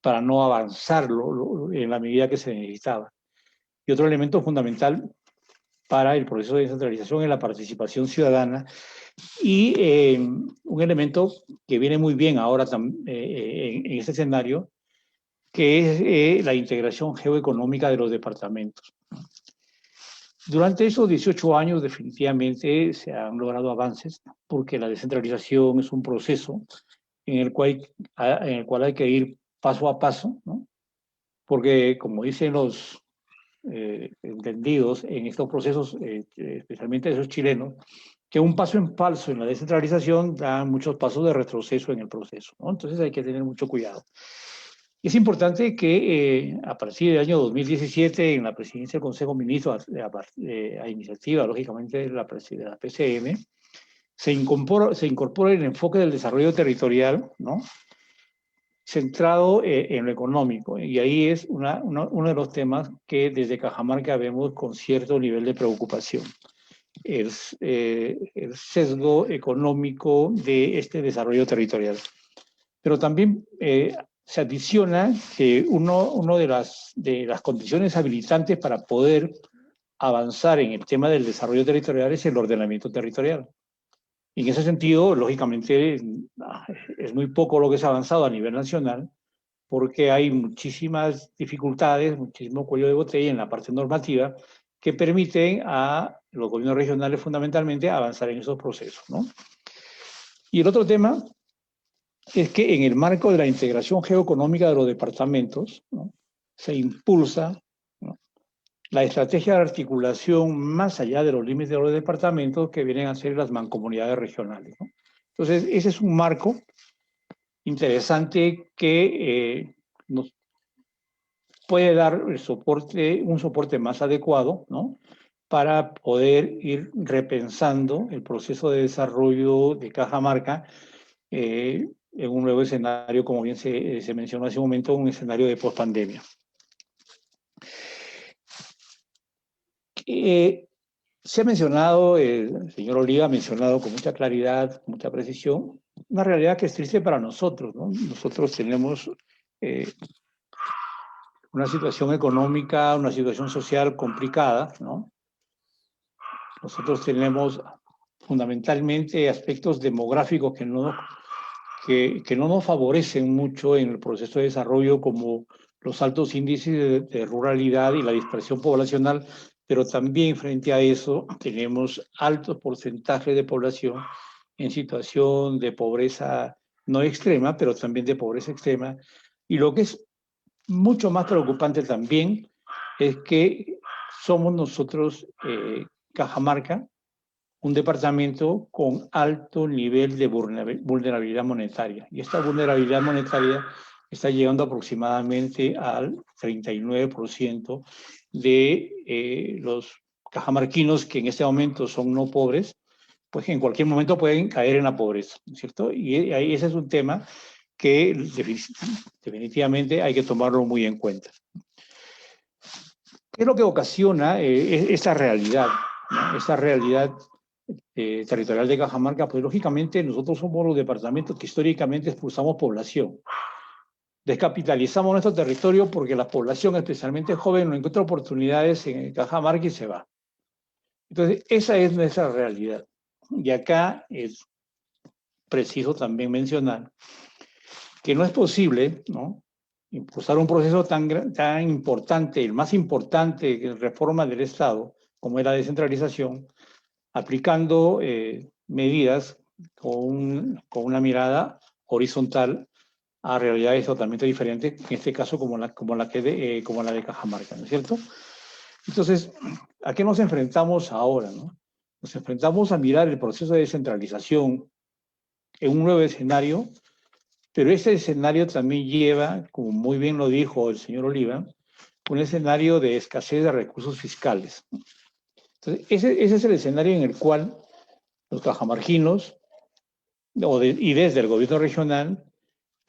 para no avanzarlo en la medida que se necesitaba. Y otro elemento fundamental para el proceso de descentralización es la participación ciudadana y un elemento que viene muy bien ahora en este escenario, que es la integración geoeconómica de los departamentos. Durante esos 18 años definitivamente se han logrado avances porque la descentralización es un proceso en el cual hay que ir paso a paso, ¿no? Porque como dicen los entendidos en estos procesos, especialmente esos chilenos, que un paso en falso en la descentralización da muchos pasos de retroceso en el proceso, ¿no? Entonces hay que tener mucho cuidado. Y es importante que a partir del año 2017, en la presidencia del Consejo de Ministros, a iniciativa, lógicamente, de la PCM, se incorpora el enfoque del desarrollo territorial, ¿no? Centrado en lo económico. Y ahí es uno de los temas que desde Cajamarca vemos con cierto nivel de preocupación. El sesgo económico de este desarrollo territorial. Pero también se adiciona que una de las condiciones habilitantes para poder avanzar en el tema del desarrollo territorial es el ordenamiento territorial. Y en ese sentido, lógicamente, es muy poco lo que se ha avanzado a nivel nacional, porque hay muchísimas dificultades, muchísimo cuello de botella en la parte normativa que permiten a los gobiernos regionales fundamentalmente avanzar en esos procesos, ¿no? Y el otro tema es que en el marco de la integración geoeconómica de los departamentos, ¿no?, se impulsa, ¿no?, la estrategia de articulación más allá de los límites de los departamentos que vienen a ser las mancomunidades regionales, ¿no? Entonces, ese es un marco interesante que nos puede dar un soporte más adecuado, ¿no?, para poder ir repensando el proceso de desarrollo de Cajamarca en un nuevo escenario, como bien se mencionó hace un momento, un escenario de pospandemia. Se ha mencionado, el señor Oliva ha mencionado con mucha claridad, con mucha precisión, una realidad que es triste para nosotros, ¿no? Nosotros tenemos una situación económica, una situación social complicada, ¿no? Nosotros tenemos fundamentalmente aspectos demográficos que no nos favorecen mucho en el proceso de desarrollo, como los altos índices de ruralidad y la dispersión poblacional, pero también frente a eso tenemos altos porcentajes de población en situación de pobreza no extrema, pero también de pobreza extrema. Y lo que es mucho más preocupante también es que somos nosotros, Cajamarca, un departamento con alto nivel de vulnerabilidad monetaria. Y esta vulnerabilidad monetaria está llegando aproximadamente al 39% de los cajamarquinos que en este momento son no pobres, pues en cualquier momento pueden caer en la pobreza, ¿no es cierto? Y ahí ese es un tema que definitivamente hay que tomarlo muy en cuenta. ¿Qué es lo que ocasiona esta realidad, ¿no? Esta realidad territorial de Cajamarca? Pues lógicamente nosotros somos los departamentos que históricamente expulsamos población. Descapitalizamos nuestro territorio porque la población, especialmente joven, no encuentra oportunidades en Cajamarca y se va. Entonces, esa es nuestra realidad. Y acá es preciso también mencionar que no es posible, ¿no?, impulsar un proceso tan importante, el más importante de reforma del Estado, como es la descentralización, aplicando medidas con una mirada horizontal a realidades totalmente diferentes, en este caso como la de Cajamarca, ¿no es cierto? Entonces, ¿a qué nos enfrentamos ahora, no? Nos enfrentamos a mirar el proceso de descentralización en un nuevo escenario, pero este escenario también lleva, como muy bien lo dijo el señor Oliva, un escenario de escasez de recursos fiscales. Entonces, ese es el escenario en el cual los cajamarquinos, y desde el gobierno regional,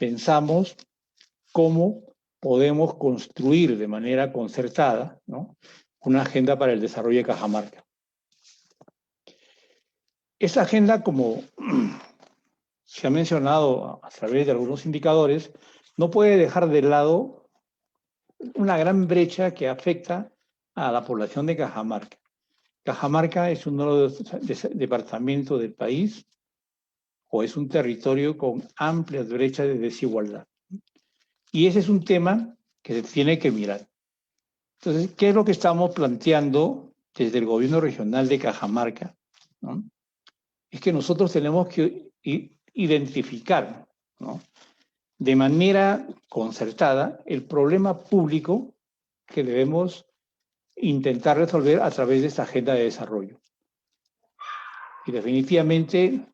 pensamos cómo podemos construir de manera concertada, ¿no?, una agenda para el desarrollo de Cajamarca. Esa agenda, como se ha mencionado a través de algunos indicadores, no puede dejar de lado una gran brecha que afecta a la población de Cajamarca. Cajamarca es uno de los departamentos del país, o es un territorio con amplias brechas de desigualdad. Y ese es un tema que se tiene que mirar. Entonces, ¿qué es lo que estamos planteando desde el gobierno regional de Cajamarca, ¿no? Es que nosotros tenemos que identificar, ¿no?, de manera concertada el problema público que debemos intentar resolver a través de esta agenda de desarrollo. Y definitivamente,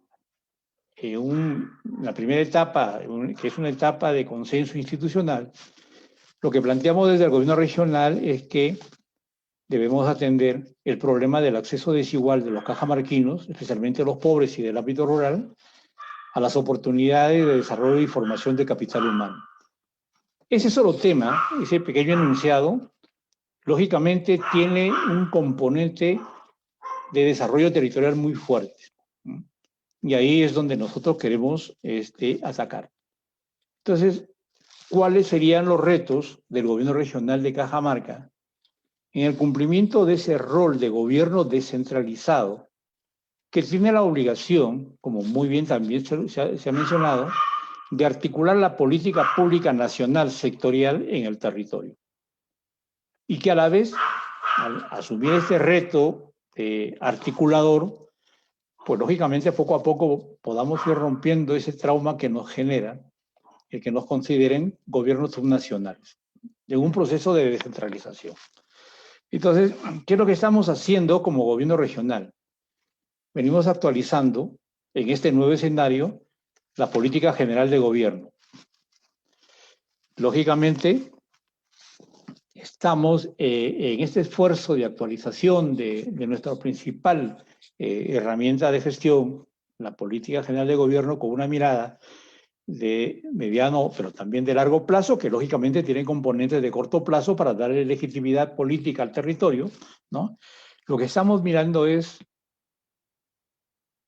la primera etapa, que es una etapa de consenso institucional, lo que planteamos desde el gobierno regional es que debemos atender el problema del acceso desigual de los cajamarquinos, especialmente los pobres y del ámbito rural, a las oportunidades de desarrollo y formación de capital humano. Ese solo tema, ese pequeño enunciado, lógicamente tiene un componente de desarrollo territorial muy fuerte. Y ahí es donde nosotros queremos atacar. Entonces, ¿cuáles serían los retos del gobierno regional de Cajamarca en el cumplimiento de ese rol de gobierno descentralizado que tiene la obligación, como muy bien también se ha mencionado, de articular la política pública nacional sectorial en el territorio? Y que a la vez, al asumir este reto articulador, pues lógicamente poco a poco podamos ir rompiendo ese trauma que nos genera el que nos consideren gobiernos subnacionales, en un proceso de descentralización. Entonces, ¿qué es lo que estamos haciendo como gobierno regional? Venimos actualizando en este nuevo escenario la política general de gobierno. Lógicamente, estamos en este esfuerzo de actualización de nuestra principal herramienta de gestión, la política general de gobierno, con una mirada de mediano, pero también de largo plazo, que lógicamente tiene componentes de corto plazo para darle legitimidad política al territorio, ¿no? Lo que estamos mirando es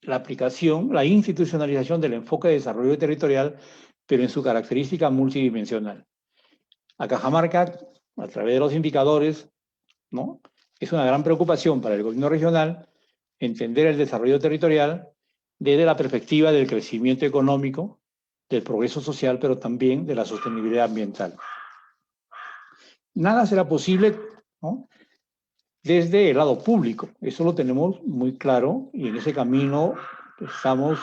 la aplicación, la institucionalización del enfoque de desarrollo territorial, pero en su característica multidimensional. A Cajamarca, a través de los indicadores, ¿no?, es una gran preocupación para el gobierno regional entender el desarrollo territorial desde la perspectiva del crecimiento económico, del progreso social, pero también de la sostenibilidad ambiental. Nada será posible, ¿no?, desde el lado público. Eso lo tenemos muy claro y en ese camino estamos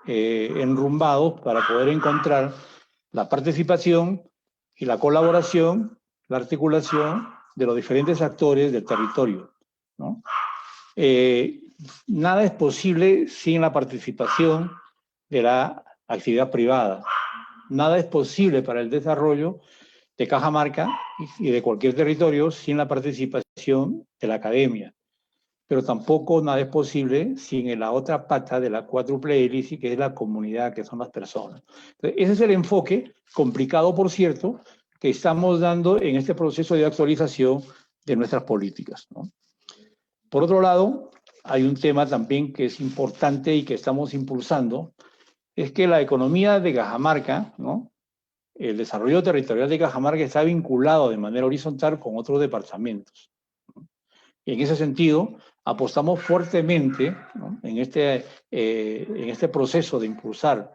enrumbados para poder encontrar la participación y la colaboración, la articulación de los diferentes actores del territorio, ¿no? Nada es posible sin la participación de la actividad privada. Nada es posible para el desarrollo de Cajamarca y de cualquier territorio sin la participación de la academia. Pero tampoco nada es posible sin la otra pata de la cuádruple hélice, que es la comunidad, que son las personas. Entonces, ese es el enfoque, complicado por cierto, que estamos dando en este proceso de actualización de nuestras políticas, ¿no? Por otro lado, hay un tema también que es importante y que estamos impulsando, es que la economía de Cajamarca, ¿no?, el desarrollo territorial de Cajamarca está vinculado de manera horizontal con otros departamentos. Y en ese sentido, apostamos fuertemente, ¿no?, en este proceso de impulsar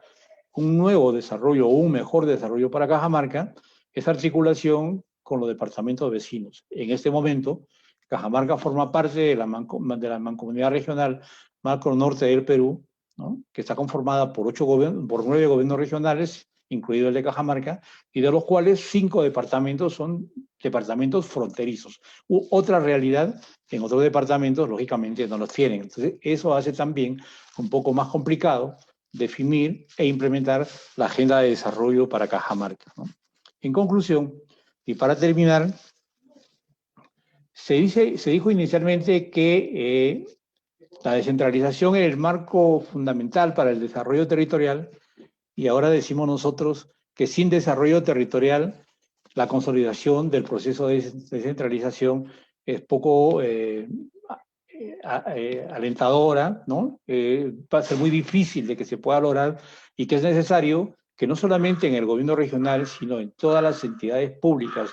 un nuevo desarrollo o un mejor desarrollo para Cajamarca, esa articulación con los departamentos vecinos. En este momento, Cajamarca forma parte de la mancomunidad regional Macro Norte del Perú, ¿no?, que está conformada por 9 gobiernos regionales, incluido el de Cajamarca, y de los cuales 5 departamentos son departamentos fronterizos. Otra realidad en otros departamentos, lógicamente, no los tienen. Entonces, eso hace también un poco más complicado definir e implementar la agenda de desarrollo para Cajamarca, ¿no? En conclusión, y para terminar, se dijo inicialmente que la descentralización es el marco fundamental para el desarrollo territorial, y ahora decimos nosotros que sin desarrollo territorial la consolidación del proceso de descentralización es poco alentadora, ¿no? Va a ser muy difícil de que se pueda lograr y que es necesario que no solamente en el gobierno regional, sino en todas las entidades públicas,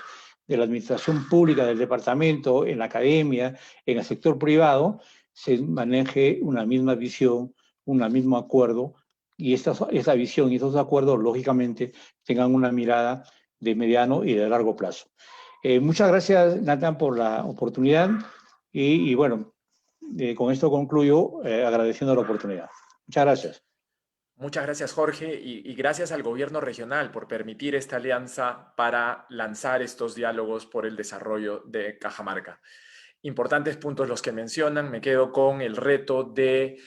de la administración pública, del departamento, en la academia, en el sector privado, se maneje una misma visión, un mismo acuerdo, y esa visión y esos acuerdos, lógicamente, tengan una mirada de mediano y de largo plazo. Muchas gracias, Nathan, por la oportunidad, y bueno, con esto concluyo agradeciendo la oportunidad. Muchas gracias. Muchas gracias, Jorge, y gracias al gobierno regional por permitir esta alianza para lanzar estos diálogos por el desarrollo de Cajamarca. Importantes puntos los que mencionan. Me quedo con el reto de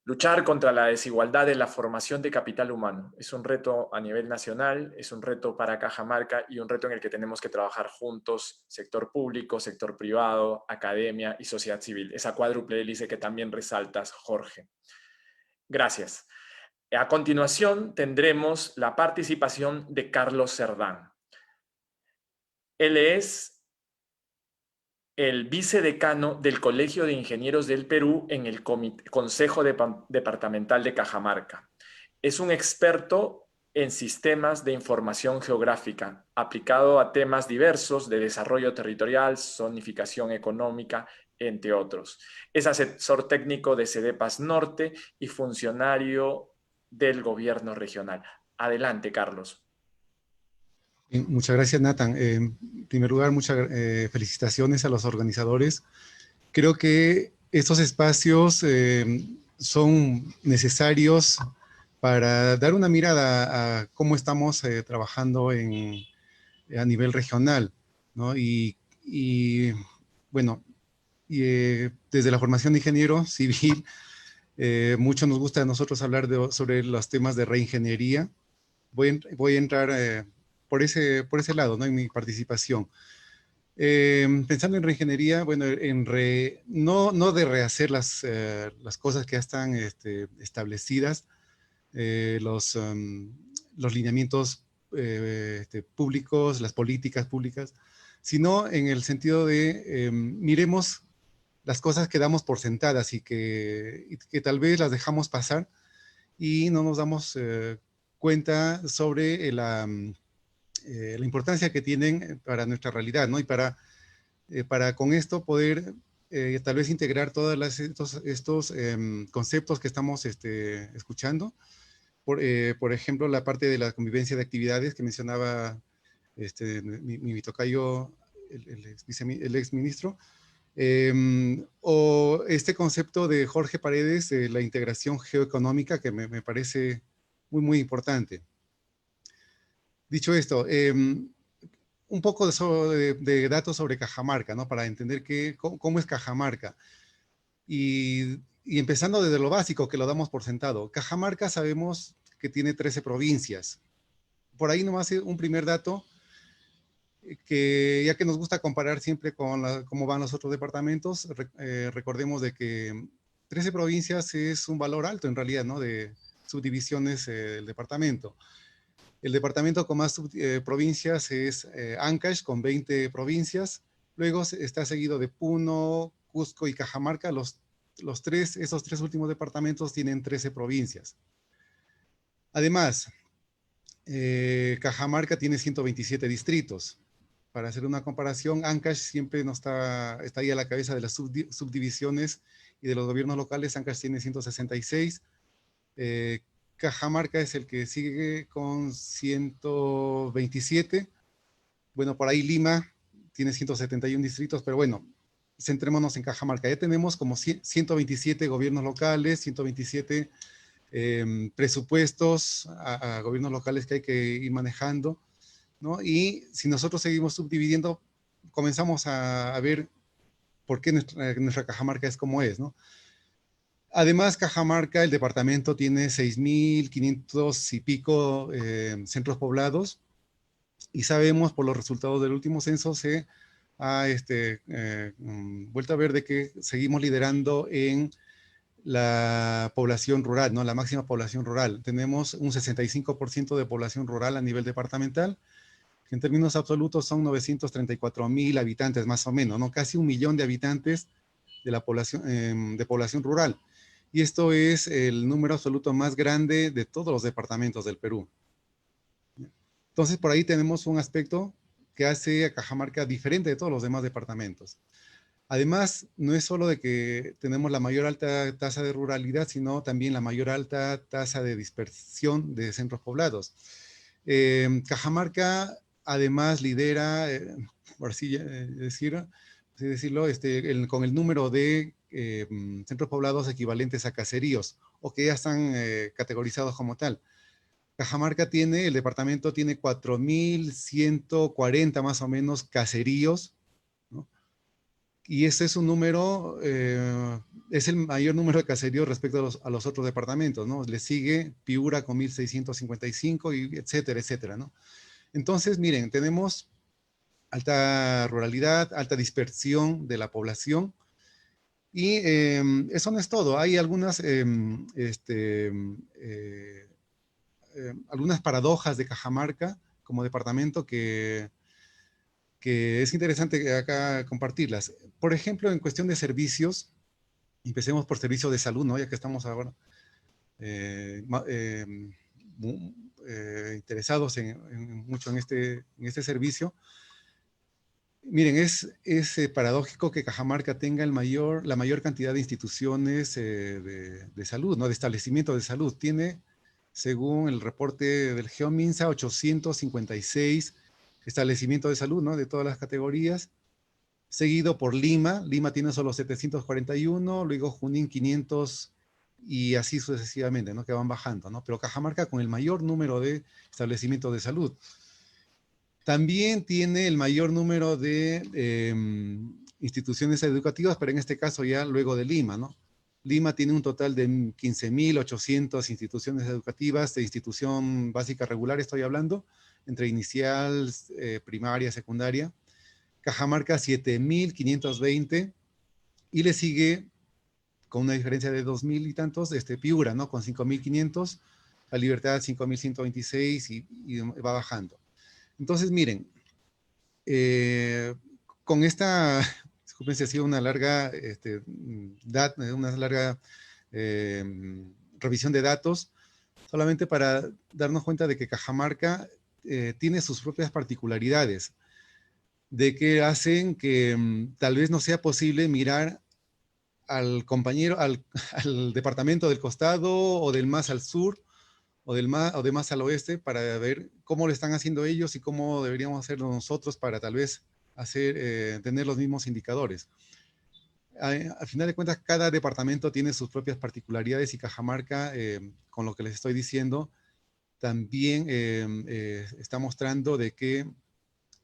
luchar contra la desigualdad en la formación de capital humano. Es un reto a nivel nacional, es un reto para Cajamarca y un reto en el que tenemos que trabajar juntos, sector público, sector privado, academia y sociedad civil. Esa cuádruple hélice que también resaltas, Jorge. Gracias. A continuación tendremos la participación de Carlos Cerdán. Él es el vicedecano del Colegio de Ingenieros del Perú en el Consejo Departamental de Cajamarca. Es un experto en sistemas de información geográfica, aplicado a temas diversos de desarrollo territorial, zonificación económica, entre otros. Es asesor técnico de CEDEPAS Norte y funcionario del gobierno regional. Adelante, Carlos. Muchas gracias, Nathan. En primer lugar, muchas felicitaciones a los organizadores. Creo que estos espacios son necesarios para dar una mirada a cómo estamos trabajando a nivel regional, ¿no? Bueno, desde la formación de ingeniero civil, mucho nos gusta a nosotros hablar sobre los temas de reingeniería. Voy a entrar por ese lado, ¿no? En mi participación. Pensando en reingeniería, bueno, no de rehacer las cosas que ya están establecidas, los lineamientos públicos, las políticas públicas, sino en el sentido de miremos las cosas que damos por sentadas y que tal vez las dejamos pasar y no nos damos cuenta sobre la importancia que tienen para nuestra realidad, ¿no? Y para con esto poder tal vez integrar todos estos conceptos que estamos escuchando. Por ejemplo, la parte de la convivencia de actividades que mencionaba mi tocayo, el ex ministro, o este concepto de Jorge Paredes, la integración geoeconómica, que me parece muy, muy importante. Dicho esto, un poco de datos sobre Cajamarca, ¿no? Para entender cómo es Cajamarca. Y empezando desde lo básico, que lo damos por sentado. Cajamarca sabemos que tiene 13 provincias. Por ahí nomás un primer dato, que ya que nos gusta comparar siempre con cómo van los otros departamentos, recordemos de que 13 provincias es un valor alto en realidad, ¿no? De subdivisiones del departamento. El departamento con más provincias es Ancash, con 20 provincias. Luego está seguido de Puno, Cusco y Cajamarca. Esos tres últimos departamentos tienen 13 provincias. Además, Cajamarca tiene 127 distritos. Para hacer una comparación, Ancash siempre está ahí a la cabeza de las subdivisiones y de los gobiernos locales. Ancash tiene 166. Cajamarca es el que sigue con 127. Bueno, por ahí Lima tiene 171 distritos, pero bueno, centrémonos en Cajamarca. Ya tenemos como 127 gobiernos locales, 127 presupuestos a gobiernos locales que hay que ir manejando, ¿no? Y si nosotros seguimos subdividiendo, comenzamos a ver por qué nuestra Cajamarca es como es, ¿no? Además, Cajamarca, el departamento, tiene 6.500 y pico centros poblados, y sabemos por los resultados del último censo se ha vuelto a ver de que seguimos liderando en la población rural, ¿no? La máxima población rural. Tenemos un 65% de población rural a nivel departamental, que en términos absolutos son 934,000 habitantes más o menos, ¿no? Casi 1 millón de habitantes de población rural. Y esto es el número absoluto más grande de todos los departamentos del Perú. Entonces, por ahí tenemos un aspecto que hace a Cajamarca diferente de todos los demás departamentos. Además, no es solo de que tenemos la mayor alta tasa de ruralidad, sino también la mayor alta tasa de dispersión de centros poblados. Cajamarca, además, lidera, por así decirlo, con el número de centros poblados equivalentes a caseríos, o que ya están categorizados como tal. Cajamarca el departamento tiene 4,140 más o menos caseríos, ¿no? Y ese es un número, es el mayor número de caseríos respecto a los otros departamentos, ¿no? Le sigue Piura con 1,655 y etcétera, etcétera, ¿no? Entonces, miren, tenemos alta ruralidad, alta dispersión de la población, y eso no es todo. Hay algunas algunas paradojas de Cajamarca como departamento que es interesante acá compartirlas. Por ejemplo, en cuestión de servicios, empecemos por servicios de salud, ¿no? Ya que estamos ahora interesados mucho en este servicio. Miren, es paradójico que Cajamarca tenga la mayor cantidad de instituciones de salud, ¿no? De establecimientos de salud. Tiene, según el reporte del GeoMinsa, 856 establecimientos de salud, ¿no? De todas las categorías, seguido por Lima. Lima tiene solo 741, luego Junín 500 y así sucesivamente, ¿no? Que van bajando, ¿no? Pero Cajamarca con el mayor número de establecimientos de salud. También tiene el mayor número de instituciones educativas, pero en este caso ya luego de Lima, ¿no? Lima tiene un total de 15,800 instituciones educativas, de institución básica regular estoy hablando, entre inicial, primaria, secundaria. Cajamarca 7,520, y le sigue con una diferencia de 2,000 y tantos, Piura, ¿no? Con 5,500, La Libertad 5,126 y va bajando. Entonces, miren, con esta, disculpen si ha sido una larga, revisión de datos, solamente para darnos cuenta de que Cajamarca tiene sus propias particularidades, de que hacen que tal vez no sea posible mirar al compañero, al departamento del costado o del más al sur, o de más al oeste, para ver cómo lo están haciendo ellos y cómo deberíamos hacerlo nosotros para tal vez tener los mismos indicadores. Al final de cuentas, cada departamento tiene sus propias particularidades, y Cajamarca, con lo que les estoy diciendo, también está mostrando de que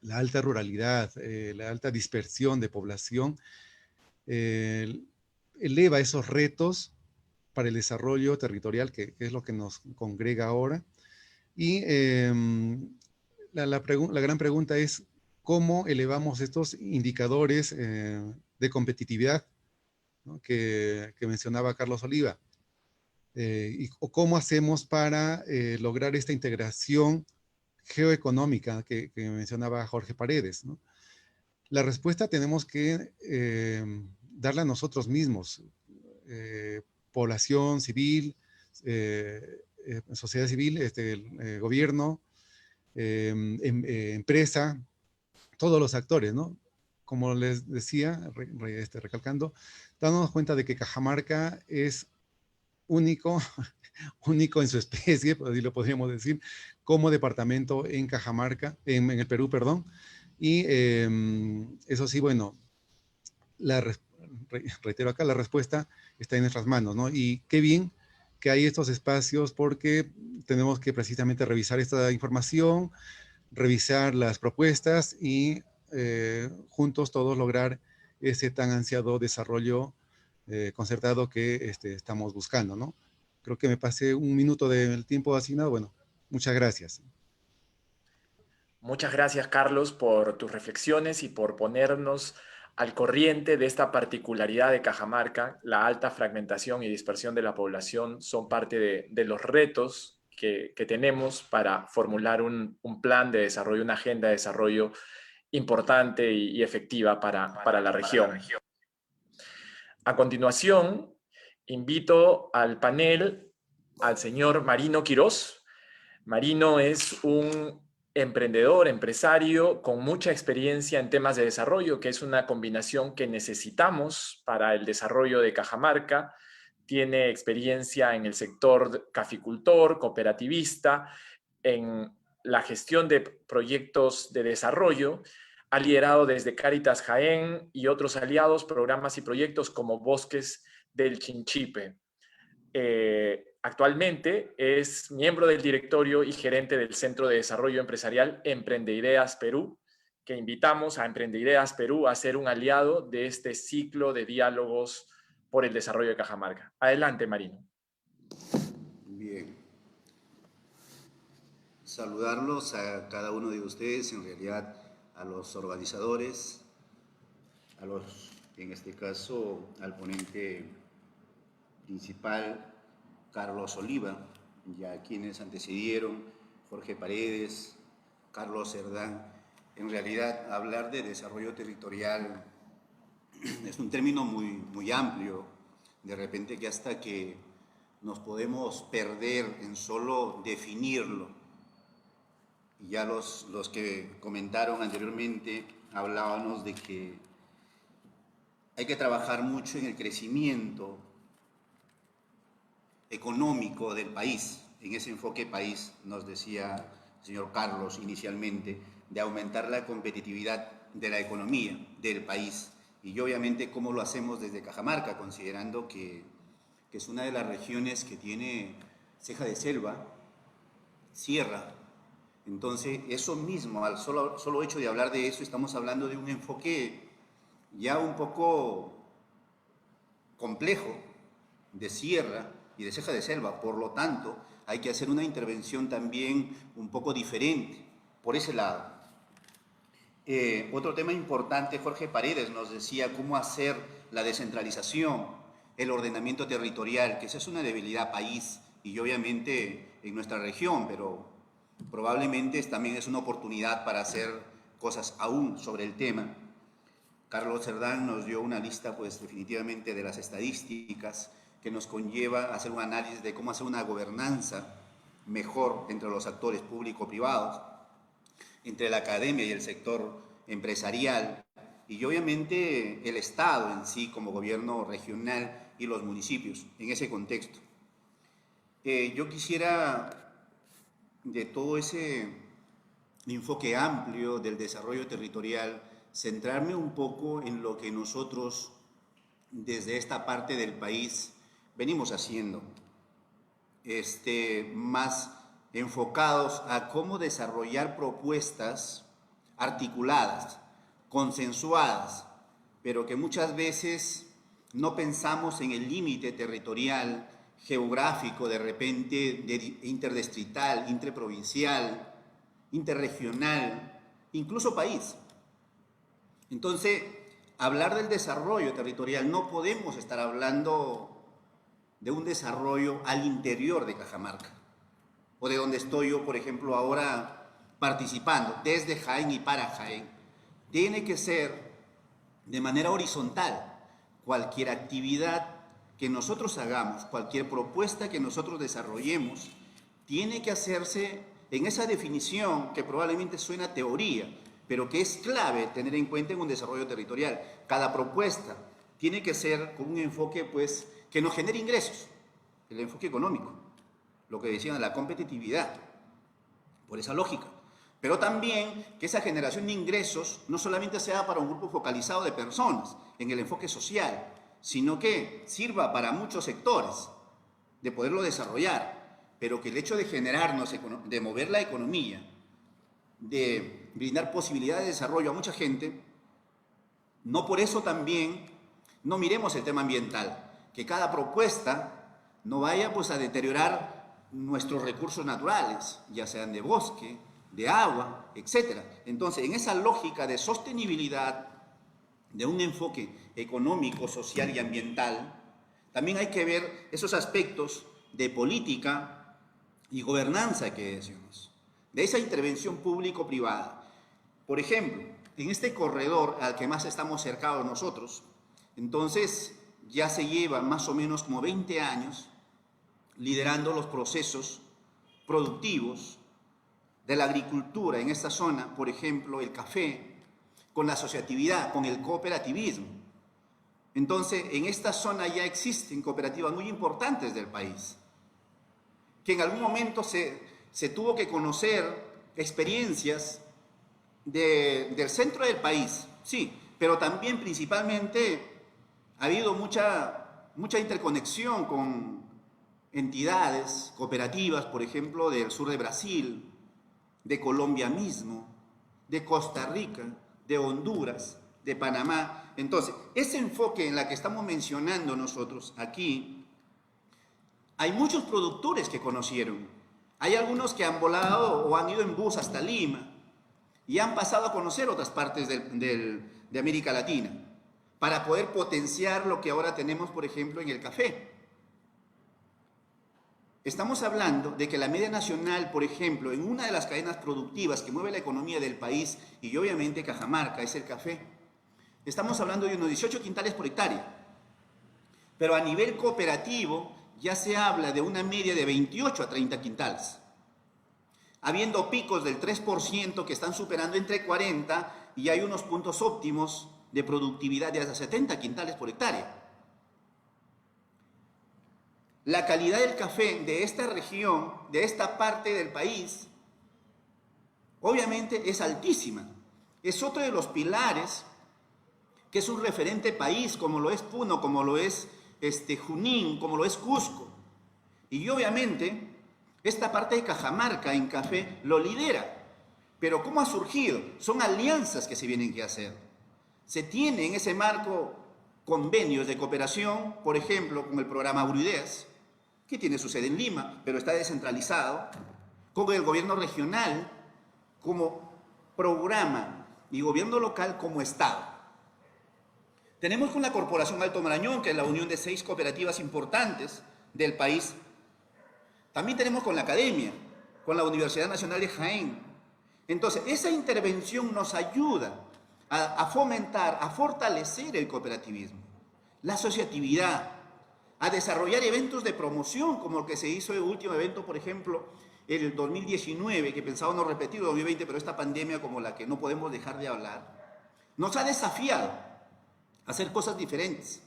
la alta ruralidad, la alta dispersión de población, eleva esos retos para el desarrollo territorial, que es lo que nos congrega ahora. Y la gran pregunta es, ¿cómo elevamos estos indicadores de competitividad, ¿no? que mencionaba Carlos Oliva? O cómo hacemos para lograr esta integración geoeconómica que mencionaba Jorge Paredes, ¿no? La respuesta tenemos que darla a nosotros mismos, población civil, sociedad civil, gobierno, empresa, todos los actores, ¿no? Como les decía, recalcando, dándonos cuenta de que Cajamarca es único, único en su especie, así lo podríamos decir, como departamento en Cajamarca, en el Perú, perdón. Y eso sí, bueno, reitero acá, la respuesta está en nuestras manos, ¿no? Y qué bien que hay estos espacios, porque tenemos que precisamente revisar esta información, revisar las propuestas y juntos todos lograr ese tan ansiado desarrollo concertado que estamos buscando, ¿no? Creo que me pasé un minuto del tiempo asignado. Bueno, muchas gracias. Muchas gracias, Carlos, por tus reflexiones y por ponernos al corriente de esta particularidad de Cajamarca. La alta fragmentación y dispersión de la población son parte de los retos que tenemos para formular un plan de desarrollo, una agenda de desarrollo importante y efectiva para la región. A continuación, invito al panel al señor Marino Quirós. Marino es un emprendedor, empresario con mucha experiencia en temas de desarrollo, que es una combinación que necesitamos para el desarrollo de Cajamarca. Tiene experiencia en el sector caficultor, cooperativista, en la gestión de proyectos de desarrollo. Ha liderado desde Cáritas Jaén y otros aliados programas y proyectos como Bosques del Chinchipe. Actualmente es miembro del directorio y gerente del Centro de Desarrollo Empresarial Emprendeideas Perú, que invitamos a Emprendeideas Perú a ser un aliado de este ciclo de diálogos por el desarrollo de Cajamarca. Adelante, Marino. Bien. Saludarlos a cada uno de ustedes, en realidad a los organizadores, en este caso, al ponente principal, Carlos Oliva, y a quienes antecedieron, Jorge Paredes, Carlos Cerdán. En realidad, hablar de desarrollo territorial es un término muy amplio, de repente que hasta que nos podemos perder en solo definirlo. Y ya los que comentaron anteriormente hablábamos de que hay que trabajar mucho en el crecimiento económico del país, en ese enfoque país, nos decía el señor Carlos inicialmente, de aumentar la competitividad de la economía del país. Y obviamente cómo lo hacemos desde Cajamarca, considerando que es una de las regiones que tiene ceja de selva, sierra. Entonces, eso mismo, al solo hecho de hablar de eso, estamos hablando de un enfoque ya un poco complejo, de sierra y de ceja de selva. Por lo tanto, hay que hacer una intervención también un poco diferente por ese lado. Otro tema importante, Jorge Paredes nos decía cómo hacer la descentralización, el ordenamiento territorial, que esa es una debilidad país y obviamente en nuestra región, pero probablemente también es una oportunidad para hacer cosas aún sobre el tema. Carlos Cerdán nos dio una lista, pues definitivamente, de las estadísticas que nos conlleva a hacer un análisis de cómo hacer una gobernanza mejor entre los actores público-privados, entre la academia y el sector empresarial, y obviamente el Estado en sí como gobierno regional y los municipios en ese contexto. Yo quisiera, de todo ese enfoque amplio del desarrollo territorial, centrarme un poco en lo que nosotros desde esta parte del país venimos haciendo, más enfocados a cómo desarrollar propuestas articuladas, consensuadas, pero que muchas veces no pensamos en el límite territorial, geográfico, de repente interdistrital, interprovincial, interregional, incluso país. Entonces, hablar del desarrollo territorial, no podemos estar hablando de un desarrollo al interior de Cajamarca, o de donde estoy yo, por ejemplo, ahora participando, desde Jaén y para Jaén. Tiene que ser de manera horizontal. Cualquier actividad que nosotros hagamos, cualquier propuesta que nosotros desarrollemos, tiene que hacerse en esa definición que probablemente suena teoría, pero que es clave tener en cuenta en un desarrollo territorial. Cada propuesta tiene que ser con un enfoque, pues, que nos genere ingresos, el enfoque económico, lo que decían, la competitividad, por esa lógica. Pero también que esa generación de ingresos no solamente sea para un grupo focalizado de personas en el enfoque social, sino que sirva para muchos sectores, de poderlo desarrollar, pero que el hecho de generarnos, de mover la economía, de brindar posibilidades de desarrollo a mucha gente, no por eso también no miremos el tema ambiental, que cada propuesta no vaya pues a deteriorar nuestros recursos naturales, ya sean de bosque, de agua, etc. Entonces, en esa lógica de sostenibilidad, de un enfoque económico, social y ambiental, también hay que ver esos aspectos de política y gobernanza que decimos, de esa intervención público-privada. Por ejemplo, en este corredor al que más estamos cercados nosotros, entonces ya se lleva más o menos como 20 años liderando los procesos productivos de la agricultura en esta zona, por ejemplo, el café, con la asociatividad, con el cooperativismo. Entonces, en esta zona ya existen cooperativas muy importantes del país, que en algún momento se tuvo que conocer experiencias del centro del país, sí, pero también principalmente ha habido mucha interconexión con entidades cooperativas, por ejemplo, del sur de Brasil, de Colombia mismo, de Costa Rica, de Honduras, de Panamá. Entonces, ese enfoque en la que estamos mencionando nosotros aquí, hay muchos productores que conocieron. Hay algunos que han volado o han ido en bus hasta Lima y han pasado a conocer otras partes de América Latina para poder potenciar lo que ahora tenemos, por ejemplo, en el café. Estamos hablando de que la media nacional, por ejemplo, en una de las cadenas productivas que mueve la economía del país, y obviamente Cajamarca es el café, estamos hablando de unos 18 quintales por hectárea. Pero a nivel cooperativo ya se habla de una media de 28 a 30 quintales, habiendo picos del 3% que están superando entre 40 y hay unos puntos óptimos de productividad de hasta 70 quintales por hectárea. La calidad del café de esta región, de esta parte del país, obviamente es altísima. Es otro de los pilares que es un referente país, como lo es Puno, como lo es Junín, como lo es Cusco. Y obviamente esta parte de Cajamarca en café lo lidera. Pero ¿cómo ha surgido? Son alianzas que se vienen que hacer. Se tiene en ese marco convenios de cooperación, por ejemplo, con el programa Agroideas, que tiene su sede en Lima, pero está descentralizado, con el gobierno regional como programa y gobierno local como Estado. Tenemos con la Corporación Alto Marañón, que es la unión de 6 cooperativas importantes del país. También tenemos con la academia, con la Universidad Nacional de Jaén. Entonces, esa intervención nos ayuda a fomentar, a fortalecer el cooperativismo, la asociatividad, a desarrollar eventos de promoción, como el que se hizo el último evento, por ejemplo, el 2019, que pensaba no repetir el 2020, pero esta pandemia como la que no podemos dejar de hablar, nos ha desafiado a hacer cosas diferentes,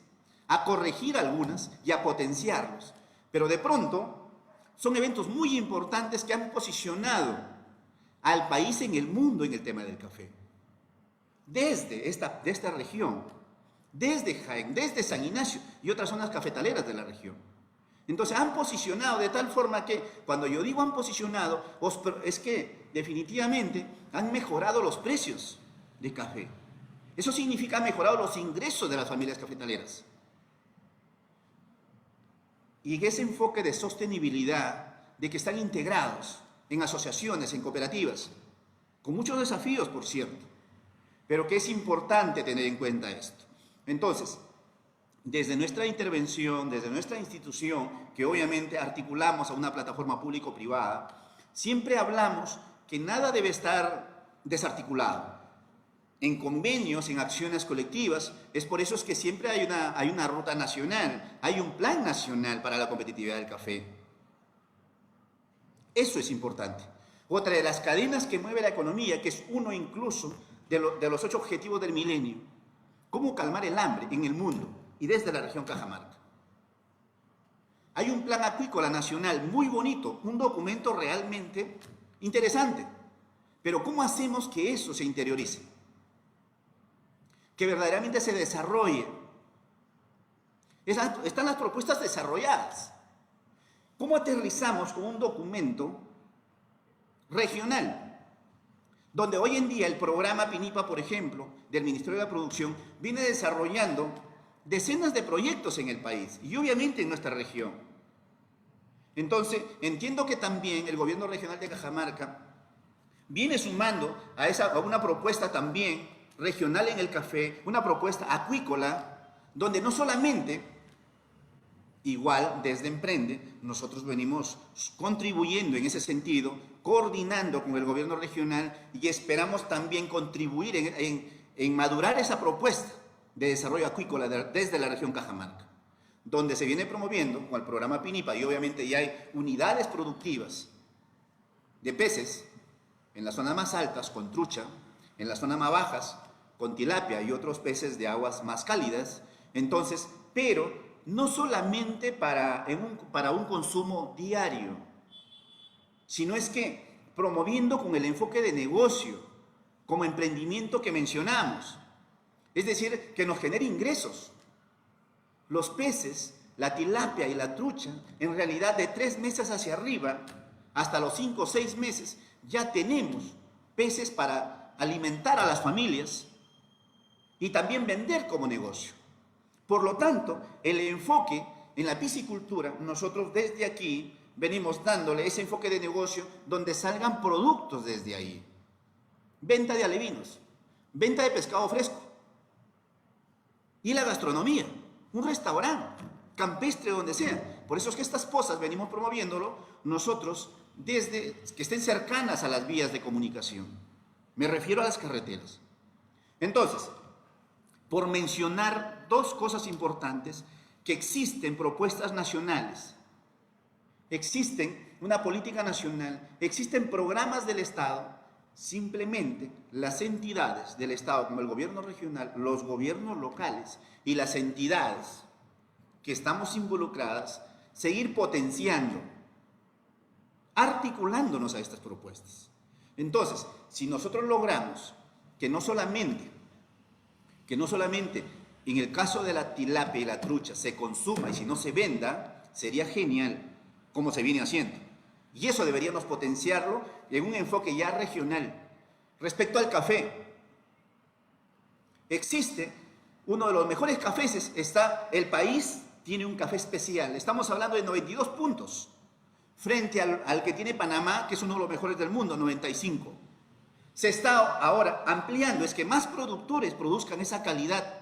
a corregir algunas y a potenciarlos. Pero de pronto son eventos muy importantes que han posicionado al país en el mundo en el tema del café. Desde esta región, desde Jaén, desde San Ignacio y otras zonas cafetaleras de la región. Entonces han posicionado de tal forma que, cuando yo digo han posicionado, es que definitivamente han mejorado los precios de café. Eso significa mejorado los ingresos de las familias cafetaleras. Y ese enfoque de sostenibilidad, de que están integrados en asociaciones, en cooperativas, con muchos desafíos, por cierto, pero que es importante tener en cuenta esto. Entonces, desde nuestra intervención, desde nuestra institución, que obviamente articulamos a una plataforma público-privada, siempre hablamos que nada debe estar desarticulado. En convenios, en acciones colectivas, es por eso es que siempre hay una ruta nacional, hay un plan nacional para la competitividad del café. Eso es importante. Otra de las cadenas que mueve la economía, que es uno incluso de los 8 objetivos del milenio, cómo calmar el hambre en el mundo y desde la región Cajamarca. Hay un plan acuícola nacional muy bonito, un documento realmente interesante, pero ¿cómo hacemos que eso se interiorice? Que verdaderamente se desarrolle. Están las propuestas desarrolladas. ¿Cómo aterrizamos con un documento regional? Donde hoy en día el programa PINIPA, por ejemplo, del Ministerio de la Producción, viene desarrollando decenas de proyectos en el país y obviamente en nuestra región. Entonces, entiendo que también el gobierno regional de Cajamarca viene sumando a una propuesta también regional en el café, una propuesta acuícola, donde no solamente, igual desde Emprende, nosotros venimos contribuyendo en ese sentido, coordinando con el gobierno regional y esperamos también contribuir en madurar esa propuesta de desarrollo acuícola desde la región Cajamarca, donde se viene promoviendo con el programa Pinipa y obviamente ya hay unidades productivas de peces en las zonas más altas con trucha, en las zonas más bajas con tilapia y otros peces de aguas más cálidas. Entonces, pero no solamente para un consumo diario, sino es que promoviendo con el enfoque de negocio, como emprendimiento que mencionamos, es decir, que nos genere ingresos. Los peces, la tilapia y la trucha, en realidad de 3 meses hacia arriba, hasta los 5 o 6 meses, ya tenemos peces para alimentar a las familias y también vender como negocio. Por lo tanto, el enfoque en la piscicultura, nosotros desde aquí venimos dándole ese enfoque de negocio donde salgan productos desde ahí. Venta de alevinos, venta de pescado fresco y la gastronomía, un restaurante campestre donde sea. Por eso es que estas cosas venimos promoviéndolo nosotros desde que estén cercanas a las vías de comunicación. Me refiero a las carreteras. Entonces, por mencionar 2 cosas importantes, que existen propuestas nacionales, existen una política nacional, existen programas del Estado, simplemente las entidades del Estado, como el gobierno regional, los gobiernos locales y las entidades que estamos involucradas, seguir potenciando, articulándonos a estas propuestas. Entonces, si nosotros logramos que no solamente en el caso de la tilapia y la trucha se consuma y si no se venda, sería genial como se viene haciendo. Y eso deberíamos potenciarlo en un enfoque ya regional. Respecto al café, existe uno de los mejores cafés, el país tiene un café especial. Estamos hablando de 92 puntos, frente al que tiene Panamá, que es uno de los mejores del mundo, 95. Se está ahora ampliando, es que más productores produzcan esa calidad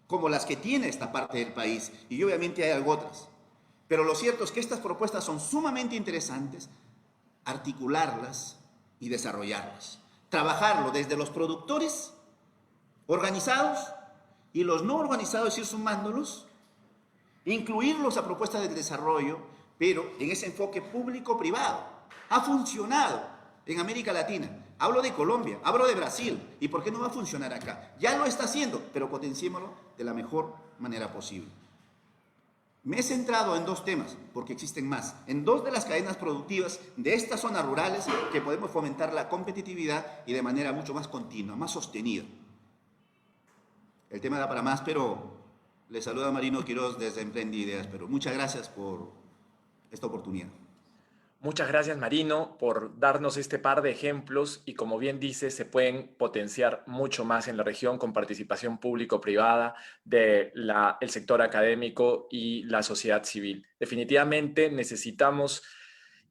como las que tiene esta parte del país, y obviamente hay algo otras. Pero lo cierto es que estas propuestas son sumamente interesantes, articularlas y desarrollarlas. Trabajarlo desde los productores organizados y los no organizados, ir sumándolos, incluirlos a propuestas de desarrollo, pero en ese enfoque público-privado. Ha funcionado en América Latina. Hablo de Colombia, hablo de Brasil. ¿Y por qué no va a funcionar acá? Ya lo está haciendo, pero potenciémoslo de la mejor manera posible. Me he centrado en 2 temas, porque existen más. En 2 de las cadenas productivas de estas zonas rurales que podemos fomentar la competitividad y de manera mucho más continua, más sostenida. El tema da para más, pero le saluda Marino Quiroz desde Emprende Ideas. Pero muchas gracias por esta oportunidad. Muchas gracias, Marino, por darnos este par de ejemplos y, como bien dice, se pueden potenciar mucho más en la región con participación público-privada del sector académico y la sociedad civil. Definitivamente necesitamos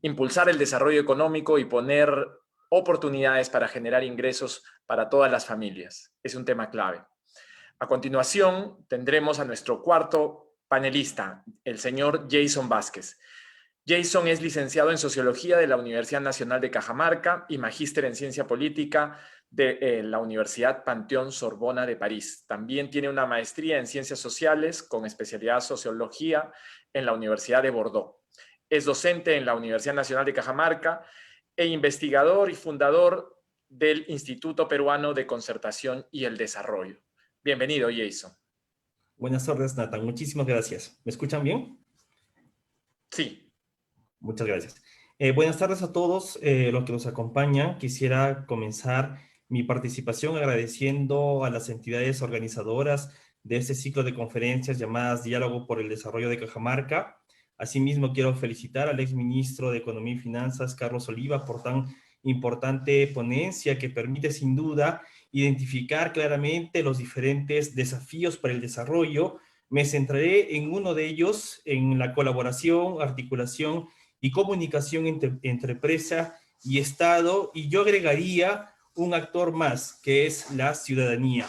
impulsar el desarrollo económico y poner oportunidades para generar ingresos para todas las familias. Es un tema clave. A continuación, tendremos a nuestro cuarto panelista, el señor Jason Vázquez. Jason es licenciado en Sociología de la Universidad Nacional de Cajamarca y magíster en Ciencia Política de la Universidad Panteón Sorbona de París. También tiene una maestría en Ciencias Sociales con especialidad en Sociología en la Universidad de Bordeaux. Es docente en la Universidad Nacional de Cajamarca e investigador y fundador del Instituto Peruano de Concertación y el Desarrollo. Bienvenido, Jason. Buenas tardes, Nathan. Muchísimas gracias. ¿Me escuchan bien? Sí. Muchas gracias. Buenas tardes a todos los que nos acompañan. Quisiera comenzar mi participación agradeciendo a las entidades organizadoras de este ciclo de conferencias llamadas Diálogo por el Desarrollo de Cajamarca. Asimismo, quiero felicitar al exministro de Economía y Finanzas, Carlos Oliva, por tan importante ponencia que permite sin duda identificar claramente los diferentes desafíos para el desarrollo. Me centraré en uno de ellos, en la colaboración, articulación y comunicación entre empresa y Estado, y yo agregaría un actor más, que es la ciudadanía.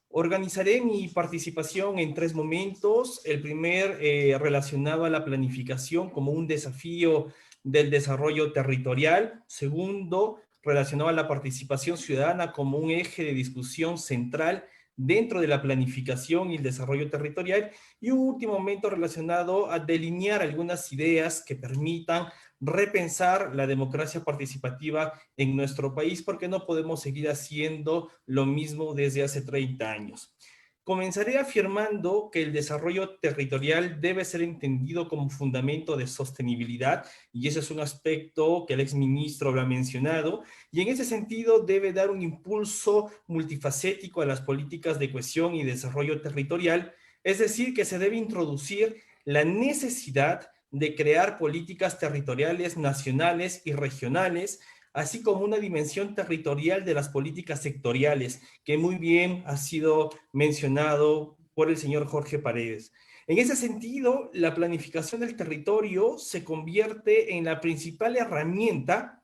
Organizaré mi participación en 3 momentos. El primer relacionado a la planificación como un desafío del desarrollo territorial. Segundo, relacionado a la participación ciudadana como un eje de discusión central dentro de la planificación y el desarrollo territorial. Y un último momento relacionado a delinear algunas ideas que permitan repensar la democracia participativa en nuestro país, porque no podemos seguir haciendo lo mismo desde hace 30 años. Comenzaré afirmando que el desarrollo territorial debe ser entendido como fundamento de sostenibilidad, y ese es un aspecto que el exministro habrá mencionado, y en ese sentido debe dar un impulso multifacético a las políticas de cohesión y desarrollo territorial, es decir, que se debe introducir la necesidad de crear políticas territoriales nacionales y regionales, así como una dimensión territorial de las políticas sectoriales, que muy bien ha sido mencionado por el señor Jorge Paredes. En ese sentido, la planificación del territorio se convierte en la principal herramienta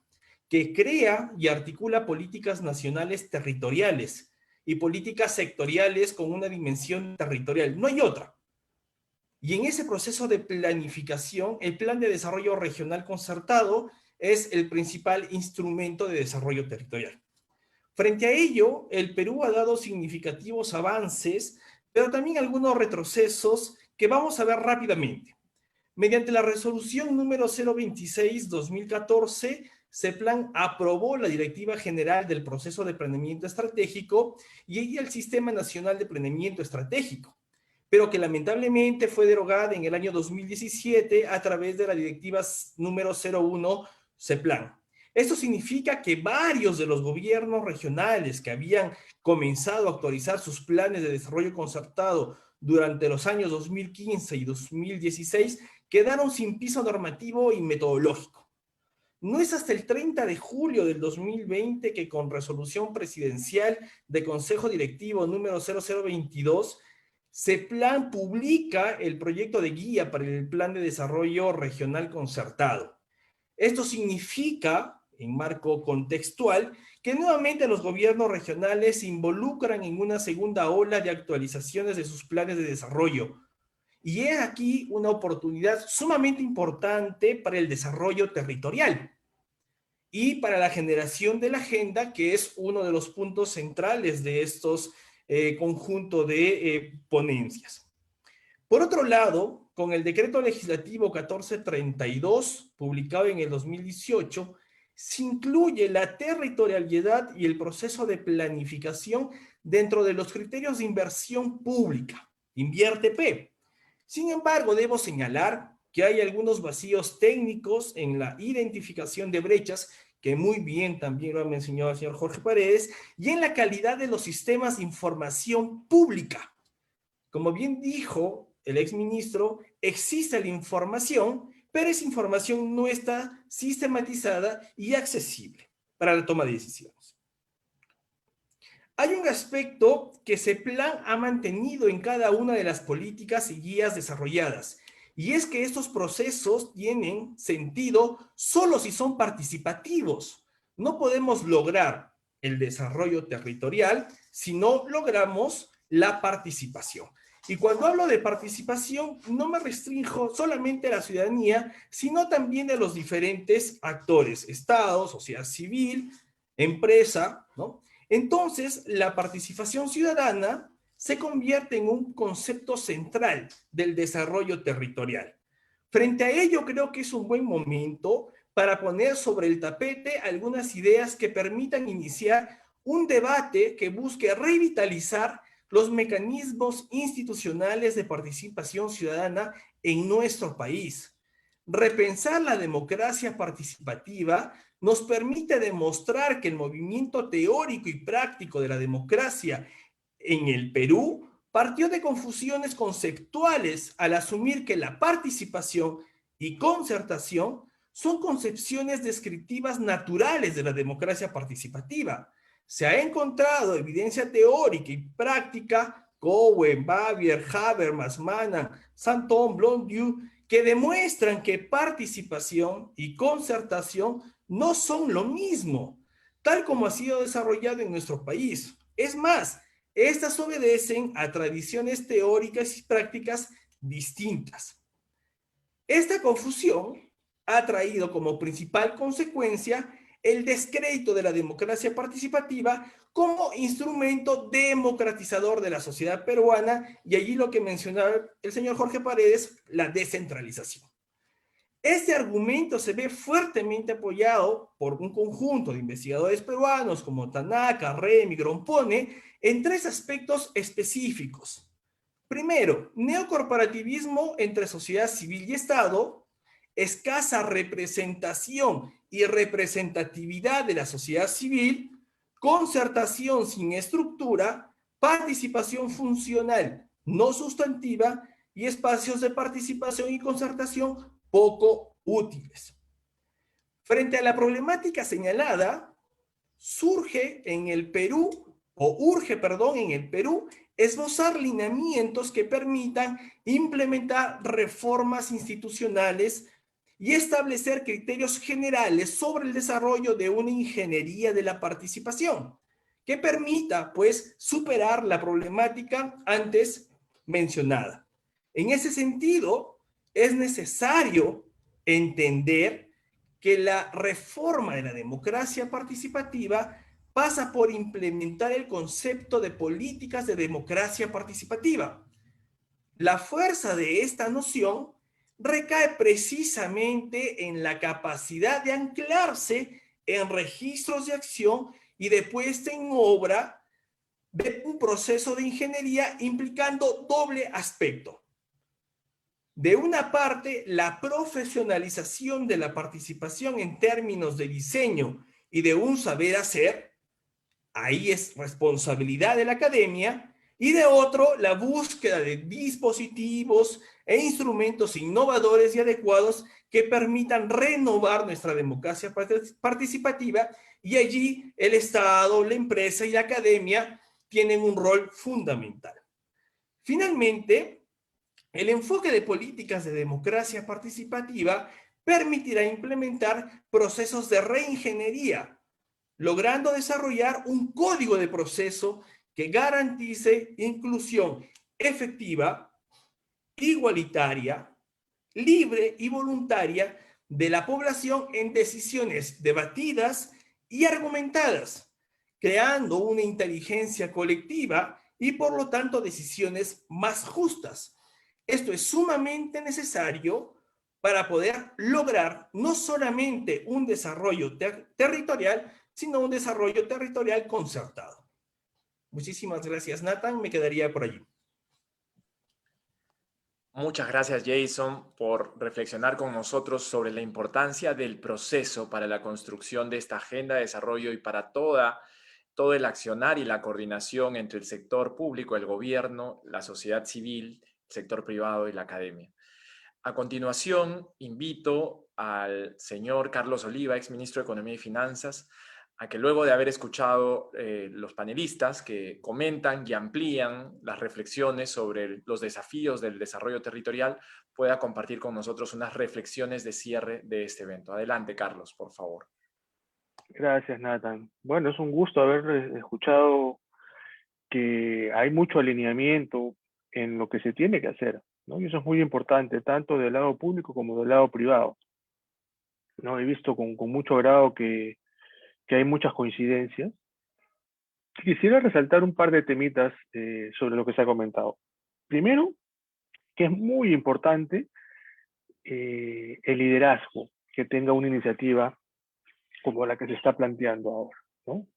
que crea y articula políticas nacionales territoriales y políticas sectoriales con una dimensión territorial. No hay otra. Y en ese proceso de planificación, el Plan de Desarrollo Regional Concertado es el principal instrumento de desarrollo territorial. Frente a ello, el Perú ha dado significativos avances, pero también algunos retrocesos que vamos a ver rápidamente. Mediante la resolución número 026-2014, CEPLAN aprobó la Directiva General del Proceso de Planeamiento Estratégico y el Sistema Nacional de Planeamiento Estratégico, pero que lamentablemente fue derogada en el año 2017 a través de la directiva número 01 CEPLAN. Esto significa que varios de los gobiernos regionales que habían comenzado a actualizar sus planes de desarrollo concertado durante los años 2015 y 2016 quedaron sin piso normativo y metodológico. No es hasta el 30 de julio del 2020 que con resolución presidencial de Consejo Directivo número 0022, CEPLAN publica el proyecto de guía para el Plan de Desarrollo Regional Concertado. Esto significa, en marco contextual, que nuevamente los gobiernos regionales se involucran en una segunda ola de actualizaciones de sus planes de desarrollo. Y es aquí una oportunidad sumamente importante para el desarrollo territorial y para la generación de la agenda, que es uno de los puntos centrales de estos conjunto de ponencias. Por otro lado, con el decreto legislativo 1432, publicado en el 2018, se incluye la territorialidad y el proceso de planificación dentro de los criterios de inversión pública, Invierte P. Sin embargo, debo señalar que hay algunos vacíos técnicos en la identificación de brechas, que muy bien también lo ha mencionado el señor Jorge Paredes, y en la calidad de los sistemas de información pública. Como bien dijo el exministro, existe la información, pero esa información no está sistematizada y accesible para la toma de decisiones. Hay un aspecto que CEPLAN ha mantenido en cada una de las políticas y guías desarrolladas, y es que estos procesos tienen sentido solo si son participativos. No podemos lograr el desarrollo territorial si no logramos la participación. Y cuando hablo de participación, no me restrinjo solamente a la ciudadanía, sino también a los diferentes actores, Estado, sociedad civil, empresa, ¿no? Entonces, la participación ciudadana se convierte en un concepto central del desarrollo territorial. Frente a ello, creo que es un buen momento para poner sobre el tapete algunas ideas que permitan iniciar un debate que busque revitalizar los mecanismos institucionales de participación ciudadana en nuestro país. Repensar la democracia participativa nos permite demostrar que el movimiento teórico y práctico de la democracia en el Perú partió de confusiones conceptuales al asumir que la participación y concertación son concepciones descriptivas naturales de la democracia participativa. Se ha encontrado evidencia teórica y práctica, Cowen, Bavier, Habermas, Mann, Santon, Blondieu, que demuestran que participación y concertación no son lo mismo. tal como ha sido desarrollado en nuestro país. Es más, estas obedecen a tradiciones teóricas y prácticas distintas. Esta confusión ha traído como principal consecuencia el descrédito de la democracia participativa como instrumento democratizador de la sociedad peruana, y allí lo que mencionaba el señor Jorge Paredes, la descentralización. Este argumento se ve fuertemente apoyado por un conjunto de investigadores peruanos como Tanaka, Remy, Grompone, en tres aspectos específicos. Primero, neocorporativismo entre sociedad civil y Estado, escasa representación y representatividad de la sociedad civil, concertación sin estructura, participación funcional no sustantiva y espacios de participación y concertación poco útiles. Frente a la problemática señalada, urge en el Perú esbozar lineamientos que permitan implementar reformas institucionales y establecer criterios generales sobre el desarrollo de una ingeniería de la participación que permita, pues, superar la problemática antes mencionada. En ese sentido, es necesario entender que la reforma de la democracia participativa pasa por implementar el concepto de políticas de democracia participativa. La fuerza de esta noción recae precisamente en la capacidad de anclarse en registros de acción y de puesta en obra de un proceso de ingeniería implicando doble aspecto. De una parte, la profesionalización de la participación en términos de diseño y de un saber hacer, ahí es responsabilidad de la academia, y de otro, la búsqueda de dispositivos e instrumentos innovadores y adecuados que permitan renovar nuestra democracia participativa, y allí el Estado, la empresa y la academia tienen un rol fundamental. Finalmente, el enfoque de políticas de democracia participativa permitirá implementar procesos de reingeniería, logrando desarrollar un código de proceso que garantice inclusión efectiva, igualitaria, libre y voluntaria de la población en decisiones debatidas y argumentadas, creando una inteligencia colectiva y por lo tanto decisiones más justas. Esto es sumamente necesario para poder lograr no solamente un desarrollo territorial, sino un desarrollo territorial concertado. Muchísimas gracias, Nathan. Me quedaría por allí. Muchas gracias, Jason, por reflexionar con nosotros sobre la importancia del proceso para la construcción de esta agenda de desarrollo y para todo el accionar y la coordinación entre el sector público, el gobierno, la sociedad civil, el sector privado y la academia. A continuación, invito al señor Carlos Oliva, exministro de Economía y Finanzas, a que luego de haber escuchado los panelistas que comentan y amplían las reflexiones sobre los desafíos del desarrollo territorial, pueda compartir con nosotros unas reflexiones de cierre de este evento. Adelante, Carlos, por favor. Gracias, Nathan. Bueno, es un gusto haber escuchado que hay mucho alineamiento en lo que se tiene que hacer, ¿no? Y eso es muy importante, tanto del lado público como del lado privado, ¿no? He visto con mucho agrado que hay muchas coincidencias. Quisiera resaltar un par de temitas sobre lo que se ha comentado. Primero, que es muy importante el liderazgo que tenga una iniciativa como la que se está planteando ahora, ¿no?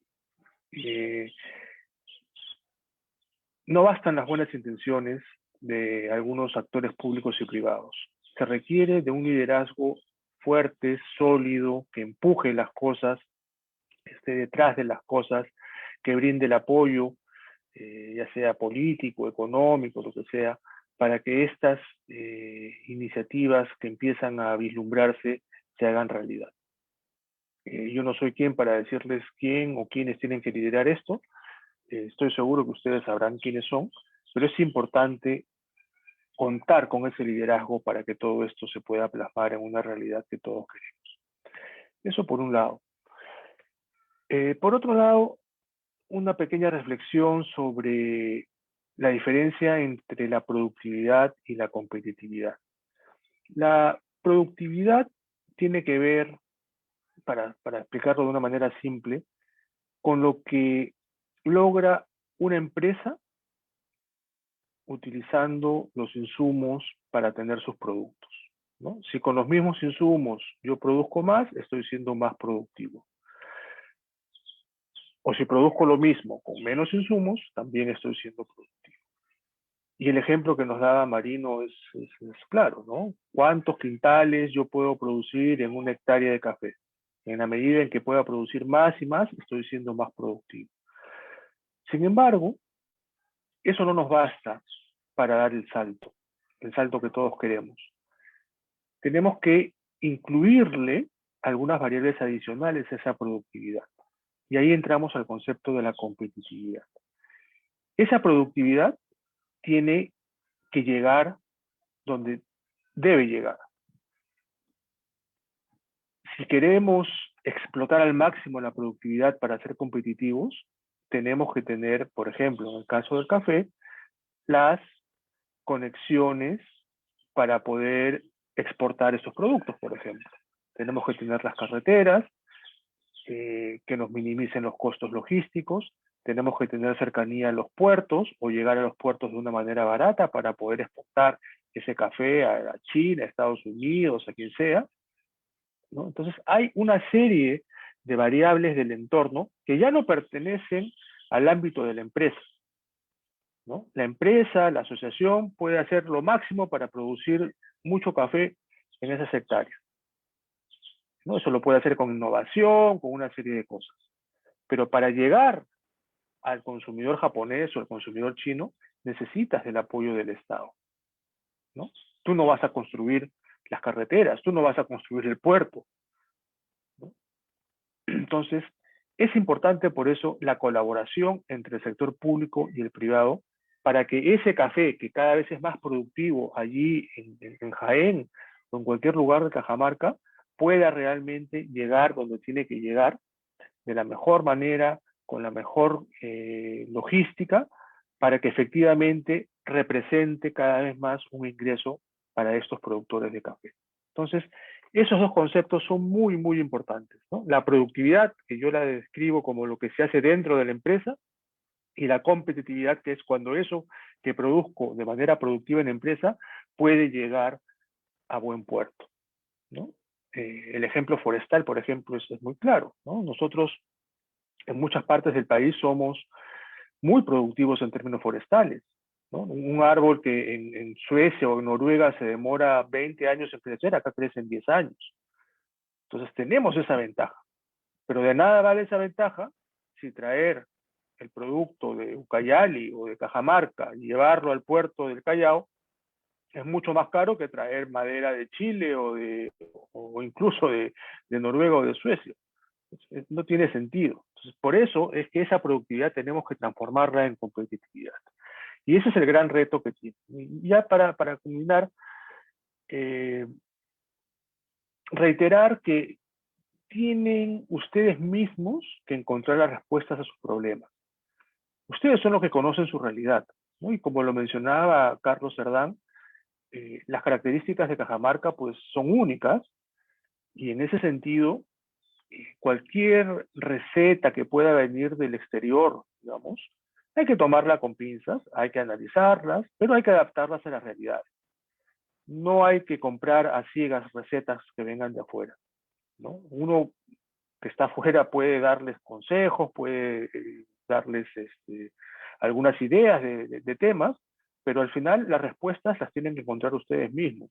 No bastan las buenas intenciones de algunos actores públicos y privados. Se requiere de un liderazgo fuerte, sólido, que empuje las cosas, esté detrás de las cosas, que brinde el apoyo, ya sea político, económico, lo que sea, para que estas iniciativas que empiezan a vislumbrarse se hagan realidad. Yo no soy quien para decirles quién o quiénes tienen que liderar esto. Estoy seguro que ustedes sabrán quiénes son, pero es importante contar con ese liderazgo para que todo esto se pueda plasmar en una realidad que todos queremos. Eso por un lado. Por otro lado, una pequeña reflexión sobre la diferencia entre la productividad y la competitividad. La productividad tiene que ver, para explicarlo de una manera simple, con lo que logra una empresa utilizando los insumos para tener sus productos, ¿no? Si con los mismos insumos yo produzco más, estoy siendo más productivo. O si produzco lo mismo con menos insumos, también estoy siendo productivo. Y el ejemplo que nos daba Marino es claro, ¿no? ¿Cuántos quintales yo puedo producir en una hectárea de café? En la medida en que pueda producir más y más, estoy siendo más productivo. Sin embargo, eso no nos basta para dar el salto que todos queremos. Tenemos que incluirle algunas variables adicionales a esa productividad. Y ahí entramos al concepto de la competitividad. Esa productividad tiene que llegar donde debe llegar. Si queremos explotar al máximo la productividad para ser competitivos, tenemos que tener, por ejemplo, en el caso del café, las conexiones para poder exportar esos productos, por ejemplo. Tenemos que tener las carreteras que nos minimicen los costos logísticos, tenemos que tener cercanía a los puertos o llegar a los puertos de una manera barata para poder exportar ese café a China, a Estados Unidos, a quien sea, ¿no? Entonces hay una serie de variables del entorno que ya no pertenecen al ámbito de la empresa, ¿no? La empresa, la asociación puede hacer lo máximo para producir mucho café en esas hectáreas, ¿no? Eso lo puede hacer con innovación, con una serie de cosas. Pero para llegar al consumidor japonés o al consumidor chino, necesitas del apoyo del Estado, ¿no? Tú no vas a construir las carreteras, tú no vas a construir el puerto, ¿no? Entonces, es importante por eso la colaboración entre el sector público y el privado para que ese café, que cada vez es más productivo allí en Jaén o en cualquier lugar de Cajamarca, pueda realmente llegar donde tiene que llegar de la mejor manera, con la mejor logística, para que efectivamente represente cada vez más un ingreso para estos productores de café. Entonces, esos dos conceptos son muy, muy importantes, ¿no? La productividad, que yo la describo como lo que se hace dentro de la empresa, y la competitividad, que es cuando eso que produzco de manera productiva en la empresa puede llegar a buen puerto, ¿no? El ejemplo forestal, por ejemplo, es muy claro, ¿no? Nosotros en muchas partes del país somos muy productivos en términos forestales, ¿no? Un árbol que en Suecia o en Noruega se demora 20 años en crecer, acá crece en 10 años. Entonces tenemos esa ventaja, pero de nada vale esa ventaja si traer el producto de Ucayali o de Cajamarca y llevarlo al puerto del Callao es mucho más caro que traer madera de Chile o incluso de Noruega o de Suecia. No tiene sentido. Entonces, por eso es que esa productividad tenemos que transformarla en competitividad. Y ese es el gran reto que tiene. Y ya para culminar, reiterar que tienen ustedes mismos que encontrar las respuestas a sus problemas. Ustedes son los que conocen su realidad, ¿no? Y como lo mencionaba Carlos Cerdán, las características de Cajamarca pues son únicas, y en ese sentido cualquier receta que pueda venir del exterior, digamos, hay que tomarla con pinzas, hay que analizarlas, pero hay que adaptarlas a la realidad. No hay que comprar a ciegas recetas que vengan de afuera, ¿no? Uno que está afuera puede darles consejos, puede darles algunas ideas de temas, pero al final las respuestas las tienen que encontrar ustedes mismos,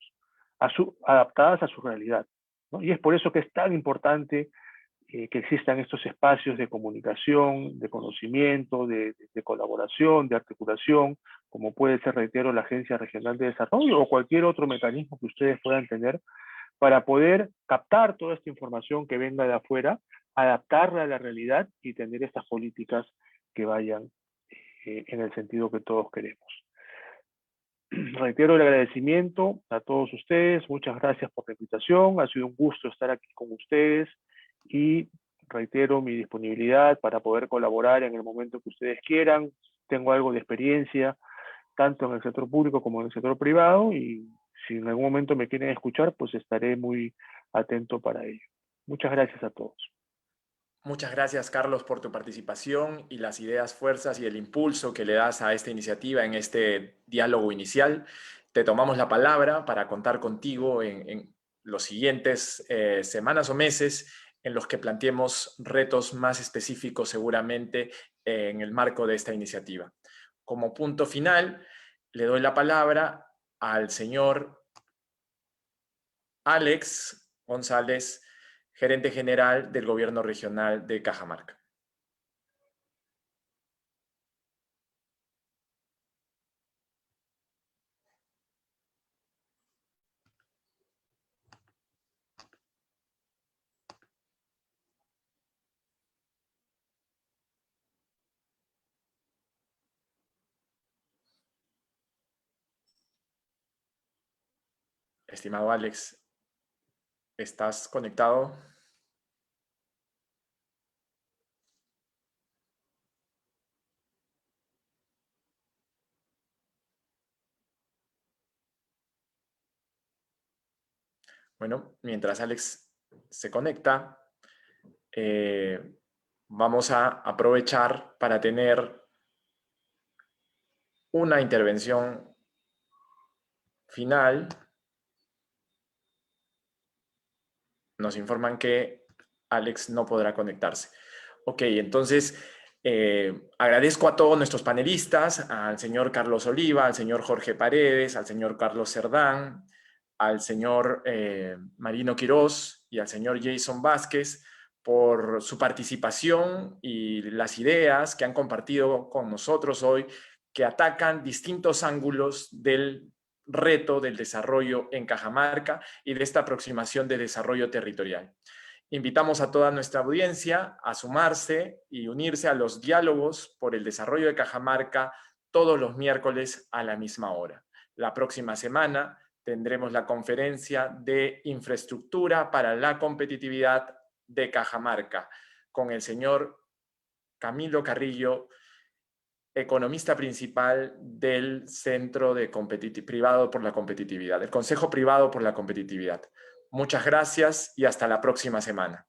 adaptadas a su realidad, ¿no? Y es por eso que es tan importante que existan estos espacios de comunicación, de conocimiento, de colaboración, de articulación, como puede ser, reitero, la Agencia Regional de Desarrollo o cualquier otro mecanismo que ustedes puedan tener para poder captar toda esta información que venga de afuera, adaptarla a la realidad y tener estas políticas que vayan en el sentido que todos queremos. Reitero el agradecimiento a todos ustedes, muchas gracias por la invitación, ha sido un gusto estar aquí con ustedes y reitero mi disponibilidad para poder colaborar en el momento que ustedes quieran. Tengo algo de experiencia, tanto en el sector público como en el sector privado, y si en algún momento me quieren escuchar, pues estaré muy atento para ello. Muchas gracias a todos. Muchas gracias, Carlos, por tu participación y las ideas, fuerzas y el impulso que le das a esta iniciativa en este diálogo inicial. Te tomamos la palabra para contar contigo en los siguientes semanas o meses en los que planteemos retos más específicos seguramente en el marco de esta iniciativa. Como punto final, le doy la palabra al señor Alex González, gerente general del Gobierno Regional de Cajamarca. Estimado Alex, ¿estás conectado? Bueno, mientras Alex se conecta, vamos a aprovechar para tener una intervención final. Nos informan que Alex no podrá conectarse. Ok, entonces agradezco a todos nuestros panelistas, al señor Carlos Oliva, al señor Jorge Paredes, al señor Carlos Cerdán, al señor Marino Quirós y al señor Jason Vázquez por su participación y las ideas que han compartido con nosotros hoy, que atacan distintos ángulos del reto del desarrollo en Cajamarca y de esta aproximación de desarrollo territorial. Invitamos a toda nuestra audiencia a sumarse y unirse a los diálogos por el desarrollo de Cajamarca todos los miércoles a la misma hora. La próxima semana tendremos la conferencia de infraestructura para la competitividad de Cajamarca con el señor Camilo Carrillo, economista principal del Centro de Privado por la Competitividad, del Consejo Privado por la Competitividad. Muchas gracias y hasta la próxima semana.